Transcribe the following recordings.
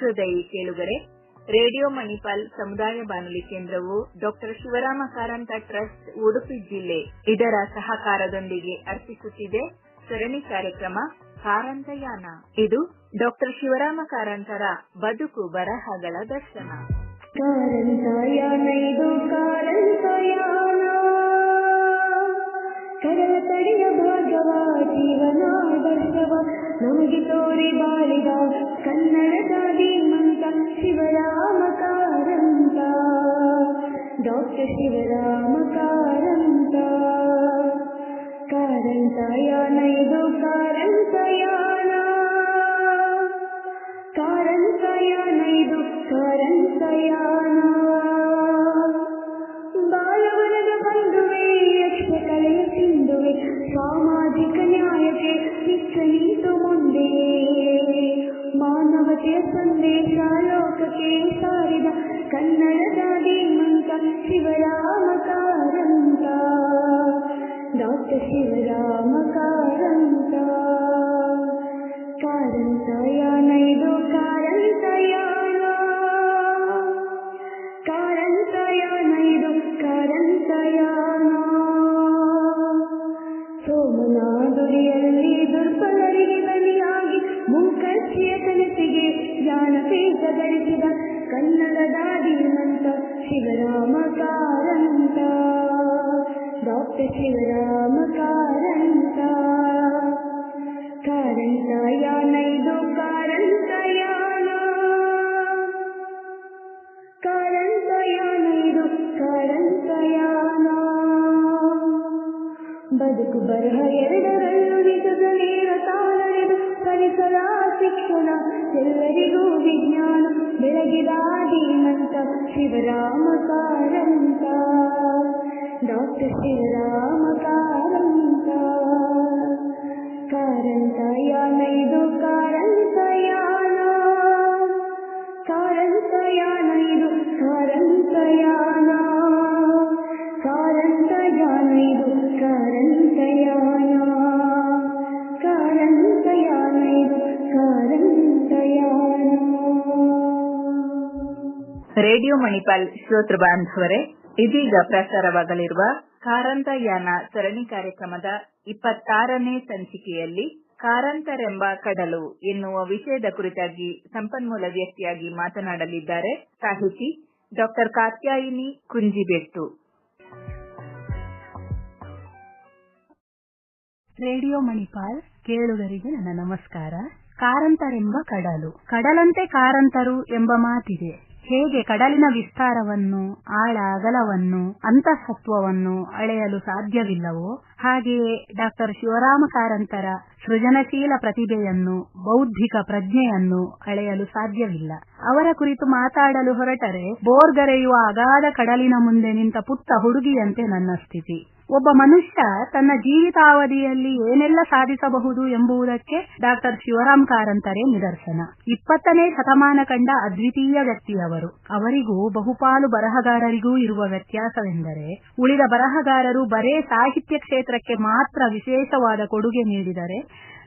ಸಹೃದಯಿ ಕೇಳುಗರೆ, ರೇಡಿಯೋ ಮಣಿಪಾಲ್ ಸಮುದಾಯ ಬಾನುಲಿ ಕೇಂದ್ರವು ಡಾಕ್ಟರ್ ಶಿವರಾಮ ಕಾರಂತ ಟ್ರಸ್ಟ್ ಉಡುಪಿ ಜಿಲ್ಲೆ ಇದರ ಸಹಕಾರದೊಂದಿಗೆ ಅರ್ಪಿಸುತ್ತಿದೆ ಸರಣಿ ಕಾರ್ಯಕ್ರಮ ಕಾರಂತಯಾನ. ಇದು ಡಾಕ್ಟರ್ ಶಿವರಾಮ ಕಾರಂತರ ಬದುಕು ಬರಹಗಳ ದರ್ಶನ. ಕಾರಂತಯಾನ ಇದು ಕಾರಂತಯಾನ, ಕಡಲ ತಡೆಯ ಭಾಗವ ಜೀವನಾದರ್ಶವ ನಮಗೆ ತೋರಿ ಬಾಳಿದ ಕನ್ನಡದ ಧೀಮಂತ ಶಿವರಾಮ ಕಾರಂತ, ಡಾಕ್ಟರ್ ಶಿವರಾಮ ಕಾರಂತ. ಕಾರಂತಯಾನ ಇದು ಕಾರಂತಯಾನ, ಕಾರಂತಯಾನ ಇದು ಕಾರಂತಯಾನ. ಬಾಲವನದ ಬಂಧುವೆ, ಯಕ್ಷ ಕಲೆಯ ಸಿಂಧುವೆ, ಸಾಮಾಜಿಕ ನ್ಯಾಯಕ್ಕೆ ನಿಚ್ಚ ನಿಂತು ಮುಂದೆ ಮಾನವತೆಯ ಸಂದೇಶ ಲೋಕಕ್ಕೆ ಸಾರಿದ ಕನ್ನಡದ ಧೀಮಂತ ಶಿವರಾಮ ಕಾರಂತ, ಡಾಕ್ಟರ್ ಶಿವರಾಮ ಕಾರಂತ. ಕಾರಂತಯಾನ ಇದು ಕಾರಂತಯಾನ, ಕಾರಂತಯಾನ ಇದು ಕಾರಂತಯಾನ. ಸೋಮನಾದುಡಿಯಲ್ಲಿ ದುರ್ಬಲರಿಗೆ ಬಲಿಯಾಗಿ ಮುಂಕಚ್ಚಿಯ ಕನಸಿಗೆ ಜ್ಞಾನಪೀಠ ಗಳಿಸಿದ ಕನ್ನಡದ ಧೀಮಂತ ಶಿವರಾಮ ಕಾರಂತ, ಡಾಕ್ಟರ್ ಶಿವರಾಮ ಕಾರಂತ. ಕಾರಂತಯಾನ ಇದು ಕಾರಂತಯಾನ, ಕಾರಂತಯಾನ ಇದು ಕಾರಂತಯಾನ. ಬದುಕು ಬರಹ ಎರಡರಲ್ಲೂ ನಿಜದ ನೇರ ತಾಳರಿದು ಪರಿಸರ ಶಿಕ್ಷಣ ಎಲ್ಲರಿಗೂ ವಿಜ್ಞಾನ ಬೆಳಗಿದ ಧೀಮಂತ ಶಿವರಾಮ ಕಾರಂತ, ಡಾಕ್ಟರ್ ಶಿವರಾಮ ಕಾರಂತ. ಕಾರಂತಯಾನ ಇದು ಕಾರಂತಯಾನ, ಕಾರಂತಯಾನ ಇದು ಕಾರಂತಯಾನ, ಕಾರಂತಯಾನ ಇದು ಕಾರಂತಯಾನ, ಕಾರಂತಯಾನ ಇದು ಕಾರಂತಯಾನ. ರೇಡಿಯೋ ಮಣಿಪಾಲ್ ಶ್ರೋತೃ ಬಾಂಧವರೇ, ಇದೀಗ ಪ್ರಸಾರವಾಗಲಿರುವ ಕಾರಂತಯಾನ ಸರಣಿ ಕಾರ್ಯಕ್ರಮದ 26ನೇ ಸಂಚಿಕೆಯಲ್ಲಿ ಕಾರಂತರೆಂಬ ಕಡಲು ಎನ್ನುವ ವಿಷಯದ ಕುರಿತಾಗಿ ಸಂಪನ್ಮೂಲ ವ್ಯಕ್ತಿಯಾಗಿ ಮಾತನಾಡಲಿದ್ದಾರೆ ಸಾಹಿತಿ ಡಾಕ್ಟರ್ ಕಾತ್ಯಾಯಿನಿ ಕುಂಜಿಬೆಟ್ಟು. ರೇಡಿಯೋ ಮಣಿಪಾಲ್ ಕೇಳುಗರಿಗೆ ನನ್ನ ನಮಸ್ಕಾರ. ಕಾರಂತರೆಂಬ ಕಡಲು, ಕಡಲಂತೆ ಕಾರಂತರು ಎಂಬ ಮಾತಿದೆ. ಹೇಗೆ ಕಡಲಿನ ವಿಸ್ತಾರವನ್ನು, ಆಳ ಅಗಲವನ್ನು, ಅಂತಃಸತ್ವವನ್ನು ಅಳೆಯಲು ಸಾಧ್ಯವಿಲ್ಲವೋ ಹಾಗೆಯೇ ಡಾಕ್ಟರ್ ಶಿವರಾಮ ಕಾರಂತರ ಸೃಜನಶೀಲ ಪ್ರತಿಭೆಯನ್ನು, ಬೌದ್ಧಿಕ ಪ್ರಜ್ಞೆಯನ್ನು ಅಳೆಯಲು ಸಾಧ್ಯವಿಲ್ಲ. ಅವರ ಕುರಿತು ಮಾತಾಡಲು ಹೊರಟರೆ ಬೋರ್ಗರೆಯುವ ಅಗಾಧ ಕಡಲಿನ ಮುಂದೆ ನಿಂತ ಪುಟ್ಟ ಹುಡುಗಿಯಂತೆ ನನ್ನ ಸ್ಥಿತಿ. ಒಬ್ಬ ಮನುಷ್ಯ ತನ್ನ ಜೀವಿತಾವಧಿಯಲ್ಲಿ ಏನೆಲ್ಲ ಸಾಧಿಸಬಹುದು ಎಂಬುದಕ್ಕೆ ಡಾಕ್ಟರ್ ಶಿವರಾಮ ಕಾರಂತರೇ ನಿದರ್ಶನ. 20ನೇ ಶತಮಾನ ಕಂಡ ಅದ್ವಿತೀಯ ವ್ಯಕ್ತಿಯವರು. ಅವರಿಗೂ ಬಹುಪಾಲು ಬರಹಗಾರರಿಗೂ ಇರುವ ವ್ಯತ್ಯಾಸವೆಂದರೆ, ಉಳಿದ ಬರಹಗಾರರು ಬರೇ ಸಾಹಿತ್ಯ ಕ್ಷೇತ್ರಕ್ಕೆ ಮಾತ್ರ ವಿಶೇಷವಾದ ಕೊಡುಗೆ ನೀಡಿದರೆ,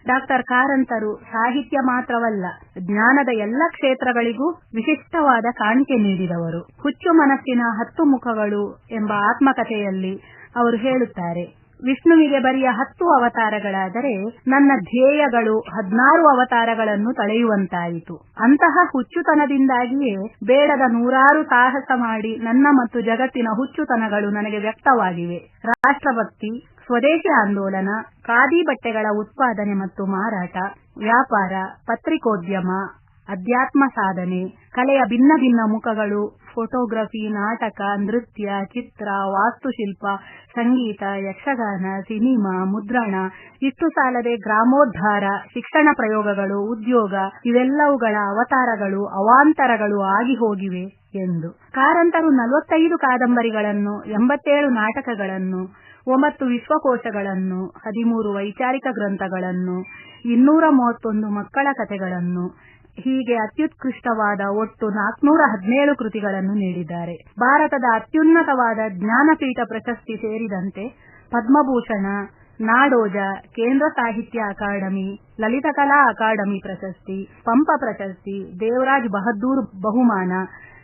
ಡಾಕ್ಟರ್ ಕಾರಂತರು ಸಾಹಿತ್ಯ ಮಾತ್ರವಲ್ಲ, ಜ್ಞಾನದ ಎಲ್ಲ ಕ್ಷೇತ್ರಗಳಿಗೂ ವಿಶಿಷ್ಟವಾದ ಕಾಣಿಕೆ ನೀಡಿದವರು. ಹುಚ್ಚು ಮನಸ್ಸಿನ 10 ಮುಖಗಳು ಎಂಬ ಆತ್ಮಕಥೆಯಲ್ಲಿ ಅವರು ಹೇಳುತ್ತಾರೆ, ವಿಷ್ಣುವಿಗೆ ಬರಿಯ 10 ಅವತಾರಗಳಾದರೆ ನನ್ನ ಧ್ಯೇಯಗಳು 16 ಅವತಾರಗಳನ್ನು ತಳೆಯುವಂತಾಯಿತು. ಅಂತಹ ಹುಚ್ಚುತನದಿಂದಾಗಿಯೇ ಬೇಡದ 100 ಸಾಹಸ ಮಾಡಿ ನನ್ನ ಮತ್ತು ಜಗತ್ತಿನ ಹುಚ್ಚುತನಗಳು ನನಗೆ ವ್ಯಕ್ತವಾಗಿವೆ. ರಾಷ್ಟ್ರಭಕ್ತಿ, ಸ್ವದೇಶಿ ಆಂದೋಲನ, ಖಾದಿ ಬಟ್ಟೆಗಳ ಉತ್ಪಾದನೆ ಮತ್ತು ಮಾರಾಟ, ವ್ಯಾಪಾರ, ಪತ್ರಿಕೋದ್ಯಮ, ಅಧ್ಯಾತ್ಮ ಸಾಧನೆ, ಕಲೆಯ ಭಿನ್ನ ಭಿನ್ನ ಮುಖಗಳು, ಫೋಟೋಗ್ರಫಿ, ನಾಟಕ, ನೃತ್ಯ, ಚಿತ್ರ, ವಾಸ್ತುಶಿಲ್ಪ, ಸಂಗೀತ, ಯಕ್ಷಗಾನ, ಸಿನಿಮಾ, ಮುದ್ರಣ, ಇಷ್ಟು ಸಾಲದೆ ಗ್ರಾಮೋದ್ಧಾರ, ಶಿಕ್ಷಣ ಪ್ರಯೋಗಗಳು, ಉದ್ಯೋಗ ಇವೆಲ್ಲವುಗಳ ಅವತಾರಗಳು, ಅವಾಂತರಗಳು ಆಗಿ ಹೋಗಿವೆ ಎಂದು. ಕಾರಂತರು 45 ಕಾದಂಬರಿಗಳನ್ನು, 87 ನಾಟಕಗಳನ್ನು, 9 ವಿಶ್ವಕೋಶಗಳನ್ನು, 13 ವೈಚಾರಿಕ ಗ್ರಂಥಗಳನ್ನು, 231 ಮಕ್ಕಳ ಕಥೆಗಳನ್ನು, ಹೀಗೆ ಅತ್ಯುತ್ಕೃಷ್ಟವಾದ ಒಟ್ಟು 417 ಕೃತಿಗಳನ್ನು ನೀಡಿದ್ದಾರೆ. ಭಾರತದ ಅತ್ಯುನ್ನತವಾದ ಜ್ಞಾನಪೀಠ ಪ್ರಶಸ್ತಿ ಸೇರಿದಂತೆ ಪದ್ಮಭೂಷಣ, ನಾಡೋಜ, ಕೇಂದ್ರ ಸಾಹಿತ್ಯ ಅಕಾಡೆಮಿ, ಲಲಿತಕಲಾ ಅಕಾಡೆಮಿ ಪ್ರಶಸ್ತಿ, ಪಂಪ ಪ್ರಶಸ್ತಿ, ದೇವರಾಜ್ ಬಹದ್ದೂರ್ ಬಹುಮಾನ,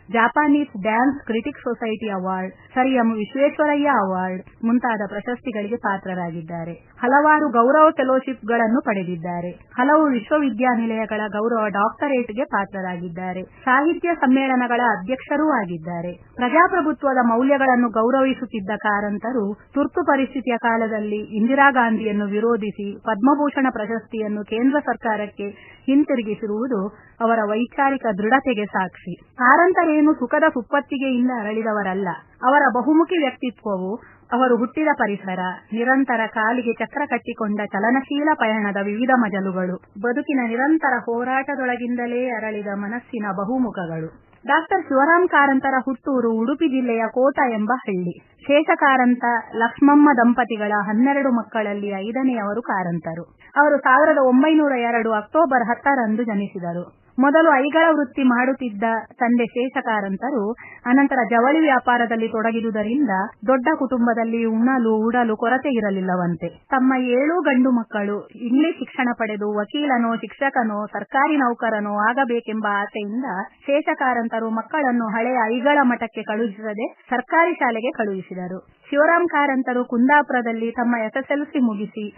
ಜಾಪಾನೀಸ್ dance critic society award, sir M Visvesvaraya award ಮುಂತಾದ ಪ್ರಶಸ್ತಿಗಳಿಗೆ ಪಾತ್ರರಾಗಿದ್ದಾರೆ. ಹಲವಾರು ಗೌರವ ಫೆಲೋಶಿಪ್ಗಳನ್ನು ಪಡೆದಿದ್ದಾರೆ. ಹಲವು ವಿಶ್ವವಿದ್ಯಾನಿಲಯಗಳ ಗೌರವ ಡಾಕ್ಟರೇಟ್ಗೆ ಪಾತ್ರರಾಗಿದ್ದಾರೆ. ಸಾಹಿತ್ಯ ಸಮ್ಮೇಳನಗಳ ಅಧ್ಯಕ್ಷರೂ ಆಗಿದ್ದಾರೆ. ಪ್ರಜಾಪ್ರಭುತ್ವದ ಮೌಲ್ಯಗಳನ್ನು ಗೌರವಿಸುತ್ತಿದ್ದ ಕಾರಂತರು ತುರ್ತು ಪರಿಸ್ಥಿತಿಯ ಕಾಲದಲ್ಲಿ ಇಂದಿರಾ ಗಾಂಧಿಯನ್ನು ವಿರೋಧಿಸಿ ಪದ್ಮಭೂಷಣ ಪ್ರಶಸ್ತಿಯನ್ನು ಕೇಂದ್ರ ಸರ್ಕಾರಕ್ಕೆ ಹಿಂತಿರುಗಿಸಿರುವುದು ಅವರ ವೈಚಾರಿಕ ದೃಢತೆಗೆ ಸಾಕ್ಷಿ. ಕಾರಂತರೇನು ಸುಖದ ಸುಪ್ಪತ್ತಿಗೆಯಿಂದ ಅರಳಿದವರಲ್ಲ. ಅವರ ಬಹುಮುಖಿ ವ್ಯಕ್ತಿತ್ವವು, ಅವರು ಹುಟ್ಟಿದ ಪರಿಸರ, ನಿರಂತರ ಕಾಲಿಗೆ ಚಕ್ರ ಕಟ್ಟಿಕೊಂಡ ಚಲನಶೀಲ ಪಯಣದ ವಿವಿಧ ಮಜಲುಗಳು, ಬದುಕಿನ ನಿರಂತರ ಹೋರಾಟದೊಳಗಿಂದಲೇ ಅರಳಿದ ಮನಸ್ಸಿನ ಬಹುಮುಖಗಳು. ಡಾಕ್ಟರ್ ಶಿವರಾಮ ಕಾರಂತರ ಹುಟ್ಟೂರು ಉಡುಪಿ ಜಿಲ್ಲೆಯ ಕೋಟ ಎಂಬ ಹಳ್ಳಿ. ಶೇಷಕಾರಂತ, ಲಕ್ಷ್ಮಮ್ಮ ದಂಪತಿಗಳ 12 ಮಕ್ಕಳಲ್ಲಿ 5ನೆಯವರು ಕಾರಂತರು. ಅವರು 1902 ಅಕ್ಟೋಬರ್ 10ರಂದು ಜನಿಸಿದರು. ಮೊದಲು ಐಗಳ ವೃತ್ತಿ ಮಾಡುತ್ತಿದ್ದ ತಂದೆ ಶೇಷಕಾರಂತರು ಅನಂತರ ಜವಳಿ ವ್ಯಾಪಾರದಲ್ಲಿ ತೊಡಗಿದುದರಿಂದ ದೊಡ್ಡ ಕುಟುಂಬದಲ್ಲಿ ಉಣಲು ಉಡಲು ಕೊರತೆ ಇರಲಿಲ್ಲವಂತೆ. ತಮ್ಮ 7 ಗಂಡು ಮಕ್ಕಳು ಇಂಗ್ಲಿಷ್ ಶಿಕ್ಷಣ ಪಡೆದು ವಕೀಲನೋ ಶಿಕ್ಷಕನೋ ಸರ್ಕಾರಿ ನೌಕರನೋ ಆಗಬೇಕೆಂಬ ಆಸೆಯಿಂದ ಶೇಷಕಾರಂತರು ಮಕ್ಕಳನ್ನು ಹಳೆಯ ಐಗಳ ಮಠಕ್ಕೆ ಕಳುಹಿಸದೆ ಸರ್ಕಾರಿ ಶಾಲೆಗೆ ಕಳುಹಿಸಿದರು. ಶಿವರಾಮ ಕಾರಂತರು ಕುಂದಾಪುರದಲ್ಲಿ ತಮ್ಮ SSLC ಮುಗಿಸಿ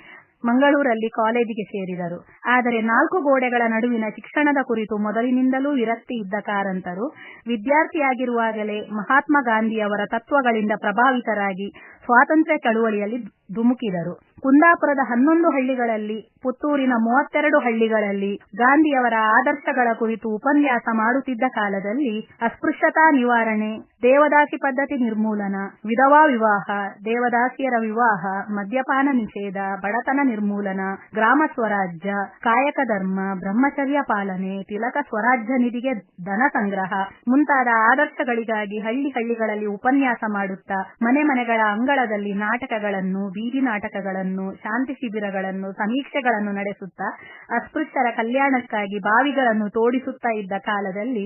ಮಂಗಳೂರಲ್ಲಿ ಕಾಲೇಜಿಗೆ ಸೇರಿದರು. ಆದರೆ 4 ಗೋಡೆಗಳ ನಡುವಿನ ಶಿಕ್ಷಣದ ಕುರಿತು ಮೊದಲಿನಿಂದಲೂ ವಿರಕ್ತಿ ಇದ್ದ ಕಾರಂತರು ವಿದ್ಯಾರ್ಥಿಯಾಗಿರುವಾಗಲೇ ಮಹಾತ್ಮ ಗಾಂಧಿಯವರ ತತ್ವಗಳಿಂದ ಪ್ರಭಾವಿತರಾಗಿ ಸ್ವಾತಂತ್ರ್ಯ ಚಳುವಳಿಯಲ್ಲಿ ಧುಮುಕಿದರು. ಕುಂದಾಪುರದ 11 ಹಳ್ಳಿಗಳಲ್ಲಿ, ಪುತ್ತೂರಿನ 32 ಹಳ್ಳಿಗಳಲ್ಲಿ ಗಾಂಧಿಯವರ ಆದರ್ಶಗಳ ಕುರಿತು ಉಪನ್ಯಾಸ ಮಾಡುತ್ತಿದ್ದ ಕಾಲದಲ್ಲಿ ಅಸ್ಪೃಶ್ಯತಾ ನಿವಾರಣೆ, ದೇವದಾಸಿ ಪದ್ಧತಿ ನಿರ್ಮೂಲನ, ವಿಧವಾ ವಿವಾಹ, ದೇವದಾಸಿಯರ ವಿವಾಹ, ಮದ್ಯಪಾನ ನಿಷೇಧ, ಬಡತನ ನಿರ್ಮೂಲನ, ಗ್ರಾಮ ಸ್ವರಾಜ್ಯ, ಕಾಯಕ ಧರ್ಮ, ಬ್ರಹ್ಮಚರ್ಯ ಪಾಲನೆ, ತಿಲಕ ಸ್ವರಾಜ್ಯ ನಿಧಿಗೆ ಧನ ಸಂಗ್ರಹ ಮುಂತಾದ ಆದರ್ಶಗಳಿಗಾಗಿ ಹಳ್ಳಿಗಳಲ್ಲಿ ಉಪನ್ಯಾಸ ಮಾಡುತ್ತಾ ಮನೆ ಮನೆಗಳ ಅಂಗಳದಲ್ಲಿ ನಾಟಕಗಳನ್ನು, ಬೀದಿ ನಾಟಕಗಳನ್ನು, ಶಾಂತಿ ಶಿಬಿರಗಳನ್ನು, ಸಮೀಕ್ಷೆಗಳನ್ನು ನಡೆಸುತ್ತಾ ಅಸ್ಪೃಶ್ಯರ ಕಲ್ಯಾಣಕ್ಕಾಗಿ ಬಾವಿಗಳನ್ನು ತೋಡಿಸುತ್ತಾ ಇದ್ದ ಕಾಲದಲ್ಲಿ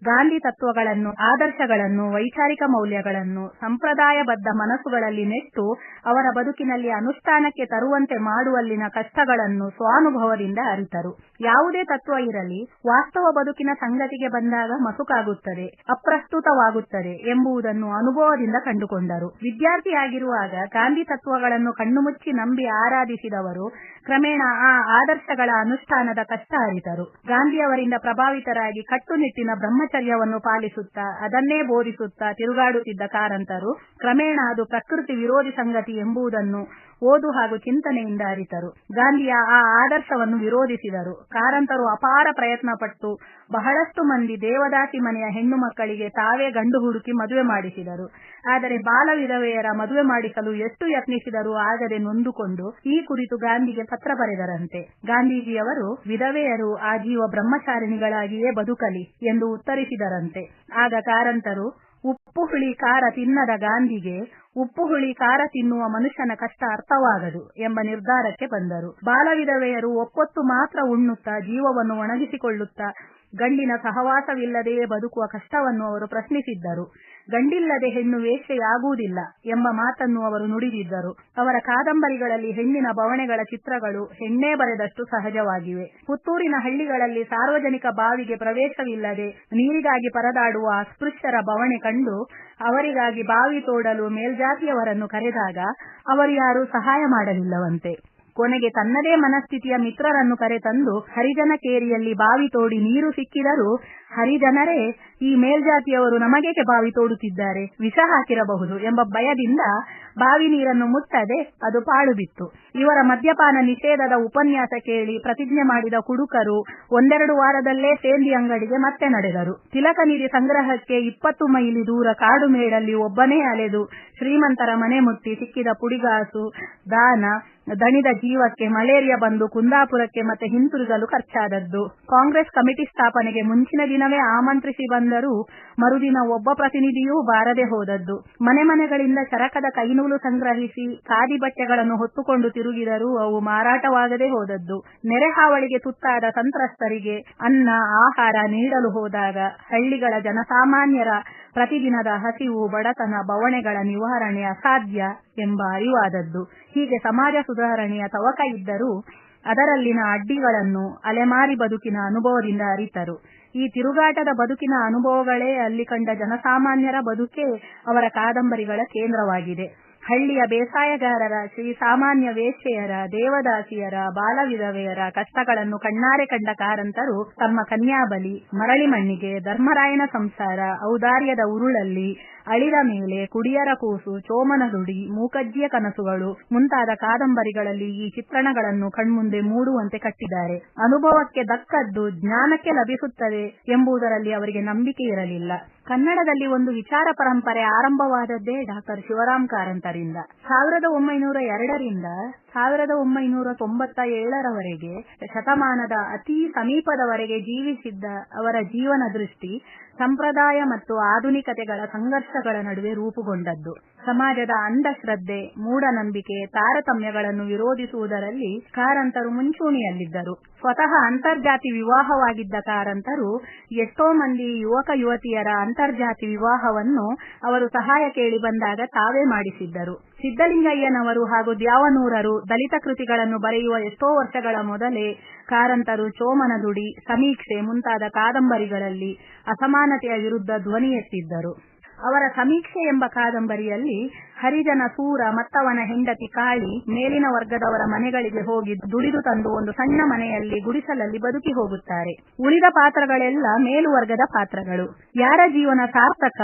ಗಾಂಧಿ ತತ್ವಗಳನ್ನು, ಆದರ್ಶಗಳನ್ನು, ವೈಚಾರಿಕ ಮೌಲ್ಯಗಳನ್ನು ಸಂಪ್ರದಾಯಬದ್ಧ ಮನಸ್ಸುಗಳಲ್ಲಿ ನೆಟ್ಟು ಅವರ ಬದುಕಿನಲ್ಲಿ ಅನುಷ್ಠಾನಕ್ಕೆ ತರುವಂತೆ ಮಾಡುವಲ್ಲಿನ ಕಷ್ಟಗಳನ್ನು ಸ್ವಾನುಭವದಿಂದ ಅರಿತರು. ಯಾವುದೇ ತತ್ವ ಇರಲಿ, ವಾಸ್ತವ ಬದುಕಿನ ಸಂಗತಿಗೆ ಬಂದಾಗ ಮಸುಕಾಗುತ್ತದೆ, ಅಪ್ರಸ್ತುತವಾಗುತ್ತದೆ ಎಂಬುದನ್ನು ಅನುಭವದಿಂದ ಕಂಡುಕೊಂಡರು. ವಿದ್ಯಾರ್ಥಿಯಾಗಿರುವಾಗ ಗಾಂಧಿ ತತ್ವಗಳನ್ನು ಕಣ್ಣುಮುಚ್ಚಿ ನಂಬಿ ಆರಾಧಿಸಿದವರು ಕ್ರಮೇಣ ಆ ಆದರ್ಶಗಳ ಅನುಷ್ಠಾನದ ಕಷ್ಟ ಅರಿತರು. ಗಾಂಧಿಯವರಿಂದ ಪ್ರಭಾವಿತರಾಗಿ ಕಟ್ಟುನಿಟ್ಟಿನ ಬ್ರಹ್ಮಚರ್ಯವನ್ನು ಪಾಲಿಸುತ್ತಾ ಅದನ್ನೇ ಬೋಧಿಸುತ್ತಾ ತಿರುಗಾಡುತ್ತಿದ್ದ ಕಾರಂತರು ಕ್ರಮೇಣ ಅದು ಪ್ರಕೃತಿ ವಿರೋಧಿ ಸಂಗತಿ ಎಂಬುದನ್ನು ಓದು ಹಾಗೂ ಚಿಂತನೆಯಿಂದ ಅರಿತರು. ಗಾಂಧಿಯ ಆ ಆದರ್ಶವನ್ನು ವಿರೋಧಿಸಿದರು. ಕಾರಂತರು ಅಪಾರ ಪ್ರಯತ್ನ ಪಟ್ಟು ಬಹಳಷ್ಟು ಮಂದಿ ದೇವದಾಸಿ ಮನೆಯ ಹೆಣ್ಣು ಮಕ್ಕಳಿಗೆ ತಾವೇ ಗಂಡು ಹುಡುಕಿ ಮದುವೆ ಮಾಡಿಸಿದರು. ಆದರೆ ಬಾಲ ವಿಧವೆಯರ ಮದುವೆ ಮಾಡಿಸಲು ಎಷ್ಟು ಯತ್ನಿಸಿದರೂ ಆಗದೆ ನೊಂದುಕೊಂಡು ಈ ಕುರಿತು ಗಾಂಧಿಗೆ ಪತ್ರ ಬರೆದರಂತೆ. ಗಾಂಧೀಜಿಯವರು ವಿಧವೆಯರು ಆಜೀವ ಬ್ರಹ್ಮಚಾರಿಣಿಗಳಾಗಿಯೇ ಬದುಕಲಿ ಎಂದು ಉತ್ತರಿಸಿದರಂತೆ. ಆಗ ಕಾರಂತರು ಉಪ್ಪು ಹುಳಿ ಖಾರ ತಿನ್ನದ ಗಾಂಧಿಗೆ ಉಪ್ಪು ಹುಳಿ ಖಾರ ತಿನ್ನುವ ಮನುಷ್ಯನ ಕಷ್ಟ ಅರ್ಥವಾಗದು ಎಂಬ ನಿರ್ಧಾರಕ್ಕೆ ಬಂದರು. ಬಾಲ ವಿಧವೆಯರು ಒಪ್ಪೊತ್ತು ಮಾತ್ರ ಉಣ್ಣುತ್ತಾ ಜೀವವನ್ನು ಒಣಗಿಸಿಕೊಳ್ಳುತ್ತಾ ಗಂಡಿನ ಸಹವಾಸವಿಲ್ಲದೆಯೇ ಬದುಕುವ ಕಷ್ಟವನ್ನು ಅವರು ಪ್ರಶ್ನಿಸಿದ್ದರು. ಗಂಡಿಲ್ಲದೆ ಹೆಣ್ಣು ವೇಶ್ಯೆಯಾಗುವುದಿಲ್ಲ ಎಂಬ ಮಾತನ್ನು ಅವರು ನುಡಿದಿದ್ದರು. ಅವರ ಕಾದಂಬರಿಗಳಲ್ಲಿ ಹೆಣ್ಣಿನ ಬವಣೆಗಳ ಚಿತ್ರಗಳು ಹೆಣ್ಣೇ ಬರೆದಷ್ಟು ಸಹಜವಾಗಿವೆ. ಪುತ್ತೂರಿನ ಹಳ್ಳಿಗಳಲ್ಲಿ ಸಾರ್ವಜನಿಕ ಬಾವಿಗೆ ಪ್ರವೇಶವಿಲ್ಲದೆ ನೀರಿಗಾಗಿ ಪರದಾಡುವ ಅಸ್ಪೃಶ್ಯರ ಬವಣೆ ಕಂಡು ಅವರಿಗಾಗಿ ಬಾವಿ ತೋಡಲು ಮೇಲ್ಜಾತಿಯವರನ್ನು ಕರೆದಾಗ ಅವರು ಯಾರೂ ಸಹಾಯ ಮಾಡಲಿಲ್ಲವಂತೆ. ಕೊನೆಗೆ ತನ್ನದೇ ಮನಸ್ಥಿತಿಯ ಮಿತ್ರರನ್ನು ಕರೆತಂದು ಹರಿಜನ ಕೇರಿಯಲ್ಲಿ ಬಾವಿ ತೋಡಿ ನೀರು ಸಿಕ್ಕಿದರೂ ಹರಿಜನರೇ ಈ ಮೇಲ್ಜಾತಿಯವರು ನಮಗೇಕೆ ಬಾವಿ ತೋಡುತ್ತಿದ್ದಾರೆ, ವಿಷ ಹಾಕಿರಬಹುದು ಎಂಬ ಭಯದಿಂದ ಬಾವಿ ನೀರನ್ನು ಮುಟ್ಟದೆ ಅದು ಪಾಳು ಬಿತ್ತು. ಇವರ ಮದ್ಯಪಾನ ನಿಷೇಧದ ಉಪನ್ಯಾಸ ಕೇಳಿ ಪ್ರತಿಜ್ಞೆ ಮಾಡಿದ ಕುಡುಕರು 1-2 ವಾರದಲ್ಲೇ ಸೇಂದಿ ಅಂಗಡಿಗೆ ಮತ್ತೆ ನಡೆದರು. ತಿಲಕ ನಿಧಿ ಸಂಗ್ರಹಕ್ಕೆ 20 ಮೈಲಿ ದೂರ ಕಾಡು ಮೇಡಲ್ಲಿ ಒಬ್ಬನೇ ಅಲೆದು ಶ್ರೀಮಂತರ ಮನೆ ಮುಟ್ಟಿ ಸಿಕ್ಕಿದ ಪುಡಿಗಾಸು ದಾನ ದಣಿದ ಜೀವಕ್ಕೆ ಮಲೇರಿಯಾ ಬಂದು ಕುಂದಾಪುರಕ್ಕೆ ಮತ್ತೆ ಹಿಂತಿರುಗಲು ಖರ್ಚಾದದ್ದು. ಕಾಂಗ್ರೆಸ್ ಕಮಿಟಿ ಸ್ಥಾಪನೆಗೆ ಮುಂಚಿನ ದಿನವೇ ಆಮಂತ್ರಿಸಿ ಬಂದರೂ ಮರುದಿನ ಒಬ್ಬ ಪ್ರತಿನಿಧಿಯೂ ಬಾರದೆ ಹೋದದ್ದು. ಮನೆ ಮನೆಗಳಿಂದ ಚರಕದ ಕೈನೂಲು ಸಂಗ್ರಹಿಸಿ ಖಾದಿ ಬಟ್ಟೆಗಳನ್ನು ಹೊತ್ತುಕೊಂಡು ತಿರುಗಿದರೂ ಅವು ಮಾರಾಟವಾಗದೆ ಹೋದದ್ದು. ನೆರೆ ಹಾವಳಿಗೆ ತುತ್ತಾದ ಸಂತ್ರಸ್ತರಿಗೆ ಅನ್ನ ಆಹಾರ ನೀಡಲು ಹೋದಾಗ ಹಳ್ಳಿಗಳ ಜನಸಾಮಾನ್ಯರ ಪ್ರತಿದಿನದ ಹಸಿವು, ಬಡತನ, ಬವಣೆಗಳ ನಿವಾರಣೆ ಅಸಾಧ್ಯ ಎಂಬ ಅರಿವಾದದ್ದು. ಹೀಗೆ ಸಮಾಜ ಸುಧಾರಣೆಯ ತವಕ ಇದ್ದರೂ ಅದರಲ್ಲಿನ ಅಡ್ಡಿಗಳನ್ನು ಅಲೆಮಾರಿ ಬದುಕಿನ ಅನುಭವದಿಂದ ಅರಿತರು. ಈ ತಿರುಗಾಟದ ಬದುಕಿನ ಅನುಭವಗಳೇ ಅಲ್ಲಿ ಕಂಡ ಜನಸಾಮಾನ್ಯರ ಬದುಕೇ ಅವರ ಕಾದಂಬರಿಗಳ ಕೇಂದ್ರವಾಗಿದೆ. ಹಳ್ಳಿಯ ಬೇಸಾಯಗಾರರ, ಶ್ರೀಸಾಮಾನ್ಯ ವೇಶ್ಯೆಯರ, ದೇವದಾಸಿಯರ, ಬಾಲವಿಧವೆಯರ ಕಷ್ಟಗಳನ್ನು ಕಣ್ಣಾರೆ ಕಂಡ ಕಾರಂತರು ತಮ್ಮ ಕನ್ಯಾಬಲಿ, ಮರಳಿ ಮಣ್ಣಿಗೆ, ಧರ್ಮರಾಯನ ಸಂಸಾರ, ಔದಾರ್ಯದ ಉರುಳಲ್ಲಿ, ಅಳಿದ ಮೇಲೆ, ಕುಡಿಯರ ಕೂಸು, ಚೋಮನ ದುಡಿ, ಮೂಕಜ್ಜಿಯ ಕನಸುಗಳು ಮುಂತಾದ ಕಾದಂಬರಿಗಳಲ್ಲಿ ಈ ಚಿತ್ರಣಗಳನ್ನು ಕಣ್ಮುಂದೆ ಮೂಡುವಂತೆ ಕಟ್ಟಿದ್ದಾರೆ. ಅನುಭವಕ್ಕೆ ದಕ್ಕದ್ದು ಜ್ಞಾನಕ್ಕೆ ಲಭಿಸುತ್ತದೆ ಎಂಬುದರಲ್ಲಿ ಅವರಿಗೆ ನಂಬಿಕೆ ಇರಲಿಲ್ಲ. ಕನ್ನಡದಲ್ಲಿ ಒಂದು ವಿಚಾರ ಪರಂಪರೆ ಆರಂಭವಾದದ್ದೇ ಡಾಕ್ಟರ್ ಶಿವರಾಮ ಕಾರಂತರಿಂದ. 1902ರಿಂದ 1997ರವರೆಗೆ ಶತಮಾನದ ಅತಿ ಸಮೀಪದವರೆಗೆ ಜೀವಿಸಿದ್ದ ಅವರ ಜೀವನ ದೃಷ್ಟಿ ಸಂಪ್ರದಾಯ ಮತ್ತು ಆಧುನಿಕತೆಗಳ ಸಂಘರ್ಷಗಳ ನಡುವೆ ರೂಪುಗೊಂಡದ್ದು. ಸಮಾಜದ ಅಂಧಶ್ರದ್ಧೆ, ಮೂಢನಂಬಿಕೆ, ತಾರತಮ್ಯಗಳನ್ನು ವಿರೋಧಿಸುವುದರಲ್ಲಿ ಕಾರಂತರು ಮುಂಚೂಣಿಯಲ್ಲಿದ್ದರು. ಸ್ವತಃ ಅಂತರ್ಜಾತಿ ವಿವಾಹವಾಗಿದ್ದ ಕಾರಂತರು ಎಷ್ಟೋ ಮಂದಿ ಯುವಕ ಯುವತಿಯರ ಅಂತರ್ಜಾತಿ ವಿವಾಹವನ್ನು ಅವರು ಸಹಾಯ ಕೇಳಿ ಬಂದಾಗ ತಾವೇ ಮಾಡಿಸಿದ್ದರು. ಸಿದ್ದಲಿಂಗಯ್ಯನವರು ಹಾಗೂ ದ್ಯಾವನೂರರು ದಲಿತ ಕೃತಿಗಳನ್ನು ಬರೆಯುವ ಎಷ್ಟೋ ವರ್ಷಗಳ ಮೊದಲೇ ಕಾರಂತರು ಚೋಮನ ದುಡಿ, ಸಮೀಕ್ಷೆ ಮುಂತಾದ ಕಾದಂಬರಿಗಳಲ್ಲಿ ಅಸಮಾನತೆಯ ವಿರುದ್ಧ ಧ್ವನಿ ಎತ್ತಿದ್ದರು. ಅವರ ಸಮೀಕ್ಷೆ ಎಂಬ ಕಾದಂಬರಿಯಲ್ಲಿ ಹರಿಜನ ಸೂರ ಮತ್ತವನ ಹೆಂಡತಿ ಕಾಳಿ ಮೇಲಿನ ವರ್ಗದವರ ಮನೆಗಳಿಗೆ ಹೋಗಿ ದುಡಿದು ತಂದು ಒಂದು ಸಣ್ಣ ಮನೆಯಲ್ಲಿ ಗುಡಿಸಲಲ್ಲಿ ಬದುಕಿ ಹೋಗುತ್ತಾರೆ. ಉಳಿದ ಪಾತ್ರಗಳೆಲ್ಲ ಮೇಲುವರ್ಗದ ಪಾತ್ರಗಳು. ಯಾರ ಜೀವನ ಸಾರ್ಥಕ